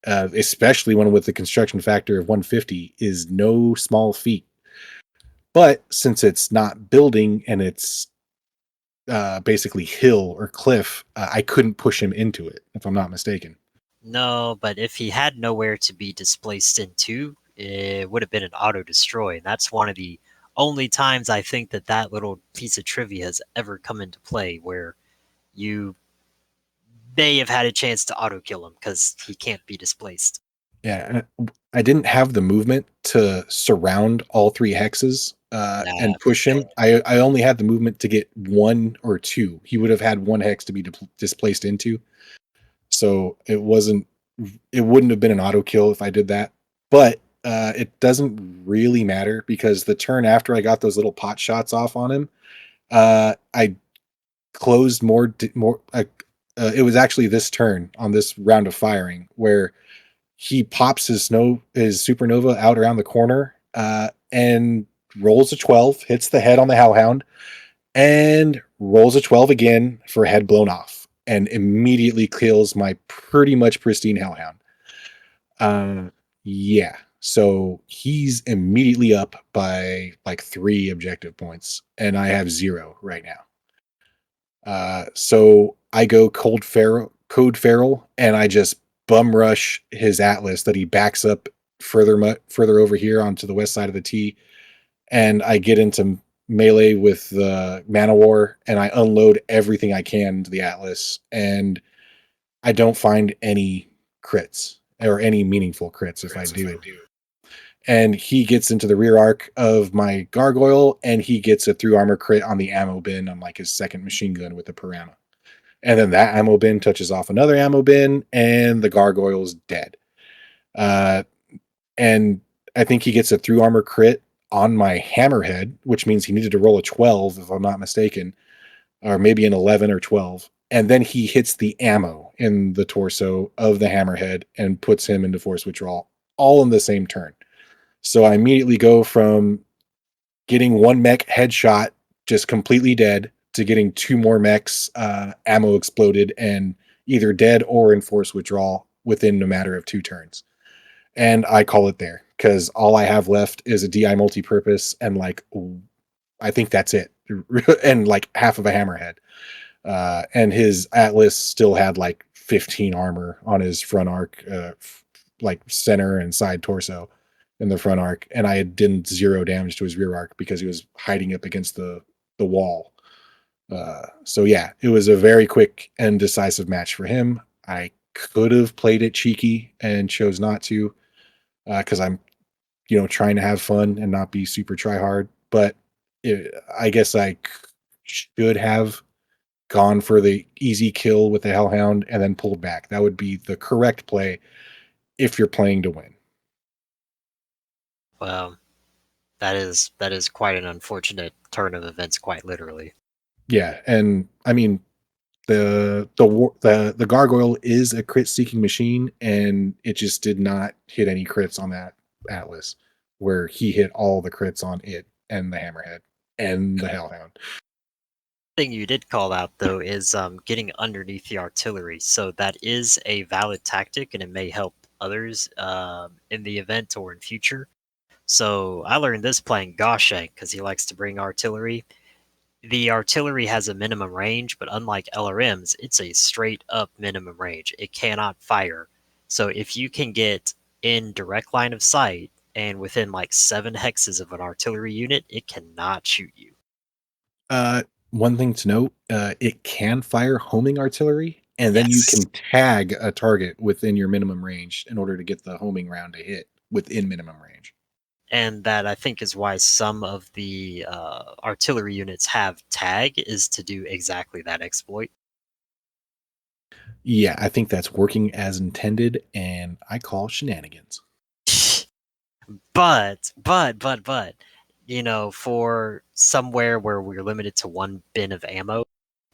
especially one with the construction factor of 150, is no small feat. But since it's not building and it's basically hill or cliff, I couldn't push him into it, if I'm not mistaken. No, but if he had nowhere to be displaced into, it would have been an auto destroy. And that's one of the only times I think that that little piece of trivia has ever come into play where you may have had a chance to auto kill him because he can't be displaced. Yeah, I didn't have the movement to surround all three hexes Nah, and push him. I only had the movement to get one or two. He would have had one hex to be displaced into, so it wouldn't have been an auto kill if I did that. But it doesn't really matter because the turn after I got those little pot shots off on him, I closed more. It was actually this turn on this round of firing where he pops his supernova out around the corner and rolls a 12, hits the head on the hellhound, and rolls a 12 again for head blown off, and immediately kills my pretty much pristine hellhound. Yeah, so he's immediately up by like 3 objective points, and I have 0 right now. So I go code feral, and I just bum rush his atlas that he backs up further over here onto the west side of the T, and I get into melee with the mana war, and I unload everything I can into the atlas, and I don't find any crits or any meaningful crits if I do. And he gets into the rear arc of my gargoyle, and he gets a through armor crit on the ammo bin on like his second machine gun with the piranha. And then that ammo bin touches off another ammo bin, and the gargoyle's dead. Uh, and I think he gets a through armor crit on my hammerhead, which means he needed to roll a 12, if I'm not mistaken, or maybe an 11 or 12. And then he hits the ammo in the torso of the hammerhead and puts him into force withdrawal all in the same turn. So I immediately go from getting one mech headshot, just completely dead, to getting 2 more mechs, ammo exploded, and either dead or in force withdrawal within a matter of 2 turns. And I call it there because all I have left is a DI multi-purpose and like I think that's it, and like half of a hammerhead. And his atlas still had like 15 armor on his front arc, like center and side torso in the front arc, and I did 0 damage to his rear arc because he was hiding up against the wall. So yeah, it was a very quick and decisive match for him. I could have played it cheeky and chose not to because I'm trying to have fun and not be super try hard. But I guess I should have gone for the easy kill with the hellhound and then pulled back. That would be the correct play if you're playing to win. well, that is quite an unfortunate turn of events, quite literally. Yeah, and I mean the gargoyle is a crit seeking machine, and it just did not hit any crits on that atlas, where he hit all the crits on it and the hammerhead and the hellhound. Thing you did call out though is getting underneath the artillery. So that is a valid tactic, and it may help others in the event or in future. So I learned this playing Goshank because he likes to bring artillery. The artillery has a minimum range, but unlike LRMs, it's a straight up minimum range. It cannot fire. So if you can get in direct line of sight and within like 7 hexes of an artillery unit, it cannot shoot you. One thing to note, it can fire homing artillery, and then you Yes. can tag a target within your minimum range in order to get the homing round to hit within minimum range. And that I think is why some of the artillery units have tag, is to do exactly that exploit. Yeah, I think that's working as intended, and I call shenanigans. But, for somewhere where we're limited to 1 bin of ammo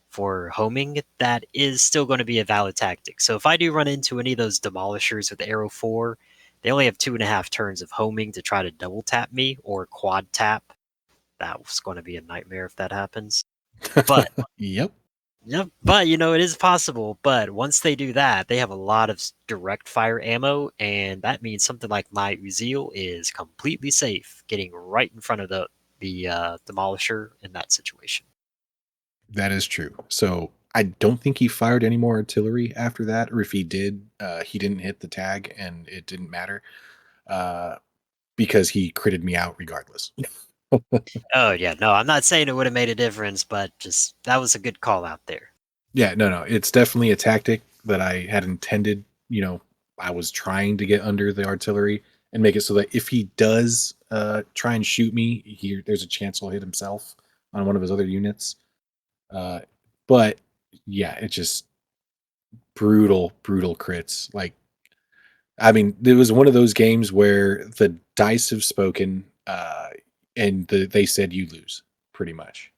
for homing, that is still going to be a valid tactic. So if I do run into any of those demolishers with arrow 4, they only have 2.5 turns of homing to try to double tap me or quad tap. That was going to be a nightmare if that happens. But Yep. Yep, but it is possible. But once they do that, they have a lot of direct fire ammo, and that means something like my Uzil is completely safe, getting right in front of the demolisher in that situation. That is true. So I don't think he fired any more artillery after that, or if he did, he didn't hit the tag and it didn't matter uh, because he critted me out regardless. Oh yeah, no, I'm not saying it would have made a difference, but just that was a good call out there. Yeah, no, no, it's definitely a tactic that I had intended. I was trying to get under the artillery and make it so that if he does try and shoot me, there's a chance he'll hit himself on one of his other units. Uh, but yeah, it's just brutal, brutal crits. Like, I mean, it was one of those games where the dice have spoken, and they said you lose, pretty much.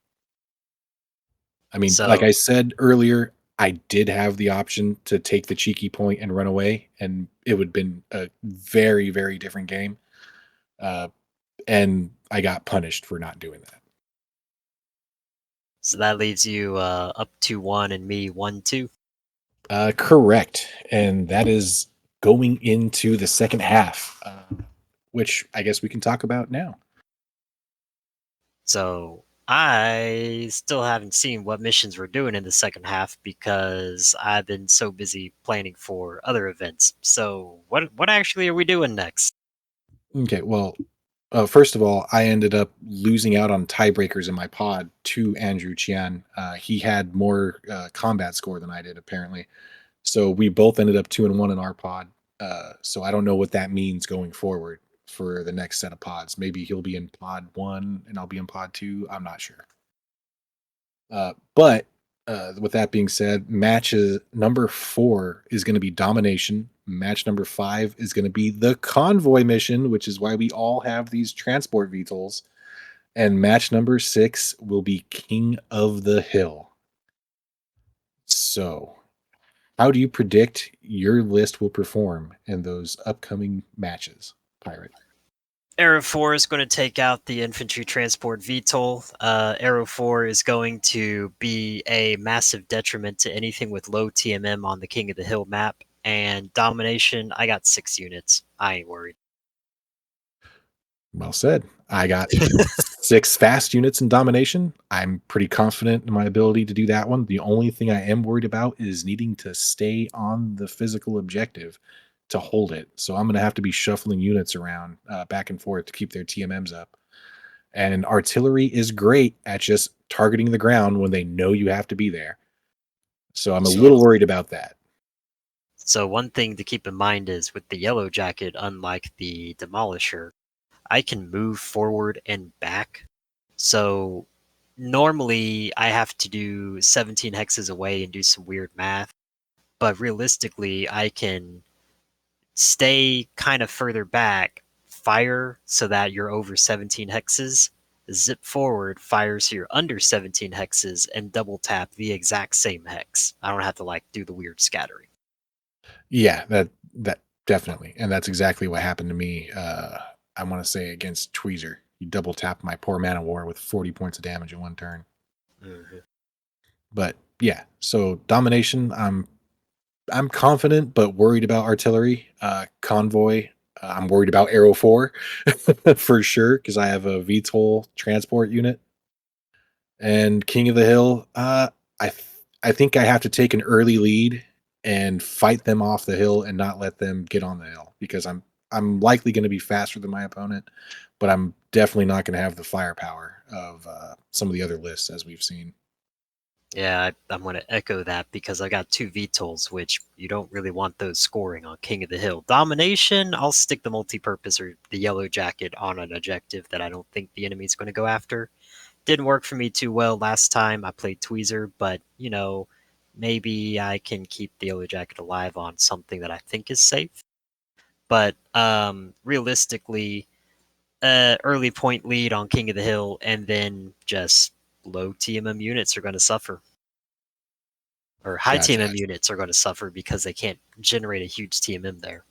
I mean, like So I said earlier, I did have the option to take the cheeky point and run away, and it would have been a very, very different game. Uh, and I got punished for not doing that. so that leaves you up 2-1 and me 1-2. Correct. And that is going into the second half, which I guess we can talk about now. So I still haven't seen what missions we're doing in the second half because I've been so busy planning for other events. So what actually are we doing next? Okay, well, first of all, I ended up losing out on tiebreakers in my pod to Andrew Chian. He had more combat score than I did, apparently. So we both ended up 2-1 in our pod. So I don't know what that means going forward for the next set of pods. Maybe he'll be in pod one and I'll be in pod two. I'm not sure. But with that being said, matches number 4 is going to be domination. Match number 5 is going to be the convoy mission, which is why we all have these transport VTOLs. And match number 6 will be King of the Hill. So, how do you predict your list will perform in those upcoming matches, Pirate? Arrow 4 is going to take out the infantry transport VTOL. Arrow 4 is going to be a massive detriment to anything with low TMM on the King of the Hill map. And domination, I got 6 units. I ain't worried. Well said. I got 6 fast units in domination. I'm pretty confident in my ability to do that one. The only thing I am worried about is needing to stay on the physical objective to hold it. So I'm going to have to be shuffling units around back and forth to keep their TMMs up. And artillery is great at just targeting the ground when they know you have to be there. So I'm a little worried about that. So one thing to keep in mind is with the yellow jacket, unlike the demolisher, I can move forward and back. So normally I have to do 17 hexes away and do some weird math, but realistically I can stay kind of further back, fire so that you're over 17 hexes, zip forward, fire so you're under 17 hexes, and double tap the exact same hex. I don't have to like do the weird scattering. Yeah, that definitely, and that's exactly what happened to me. I want to say against Tweezer, he double tapped my poor Man of War with 40 points of damage in one turn. Mhm. But yeah, so domination, I'm confident, but worried about artillery. Convoy, I'm worried about Arrow 4 for sure because I have a VTOL transport unit. And King of the Hill, I th- I think I have to take an early lead and fight them off the hill and not let them get on the hill because I'm likely going to be faster than my opponent, but I'm definitely not going to have the firepower of some of the other lists as we've seen. Yeah, I'm going to echo that because I got two VTOLs, which you don't really want those scoring on King of the Hill. Domination, I'll stick the multi-purpose or the yellow jacket on an objective that I don't think the enemy's going to go after. Didn't work for me too well last time. I played Tweezer, but maybe I can keep the yellow jacket alive on something that I think is safe. But realistically, early point lead on King of the Hill, and then just low TMM units are going to suffer, or high Gotcha. TMM units are going to suffer because they can't generate a huge TMM there.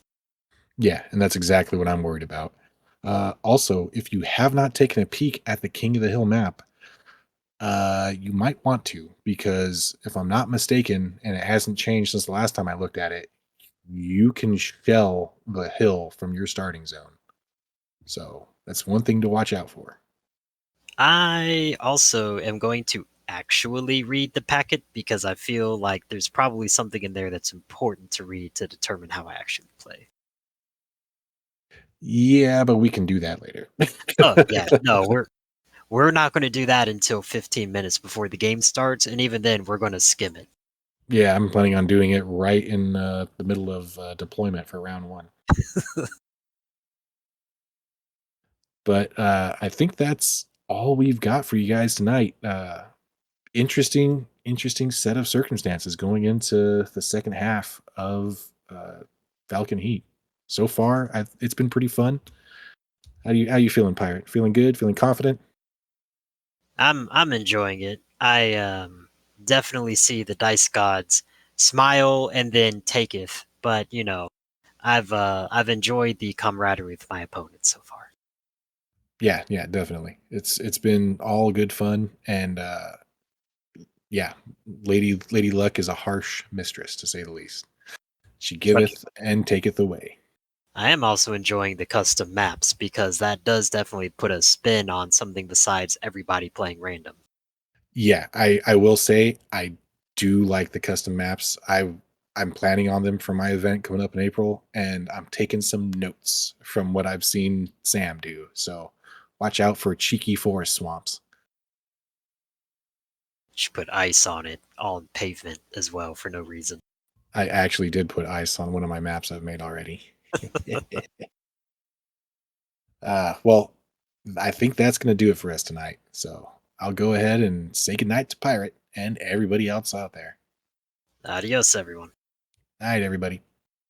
Yeah, and that's exactly what I'm worried about. Also, if you have not taken a peek at the King of the Hill map, You might want to, because if I'm not mistaken, and it hasn't changed since the last time I looked at it, you can shell the hill from your starting zone. So that's one thing to watch out for. I also am going to actually read the packet because I feel like there's probably something in there that's important to read to determine how I actually play. Yeah, but we can do that later. Oh yeah, no, we're not going to do that until 15 minutes before the game starts, and even then, we're going to skim it. Yeah, I'm planning on doing it right in the middle of deployment for round one. But I think that's all we've got for you guys tonight. Interesting set of circumstances going into the second half of Falcon Heat. So far, it's been pretty fun. How you feeling, Pirate? Feeling good? Feeling confident? I'm enjoying it. I definitely see the dice gods smile and then taketh, but I've enjoyed the camaraderie with my opponents so far. Yeah, yeah, definitely. It's been all good fun, and yeah, Lady Luck is a harsh mistress to say the least. She But giveth and taketh away. I am also enjoying the custom maps because that does definitely put a spin on something besides everybody playing random. Yeah, I will say I do like the custom maps. I'm planning on them for my event coming up in April, and I'm taking some notes from what I've seen Sam do. So watch out for cheeky forest swamps. Should put ice on it, on pavement as well for no reason. I actually did put ice on one of my maps I've made already. Well, I think that's going to do it for us tonight. So I'll go ahead and say goodnight to Pirate and everybody else out there. Adios, everyone. All right, everybody.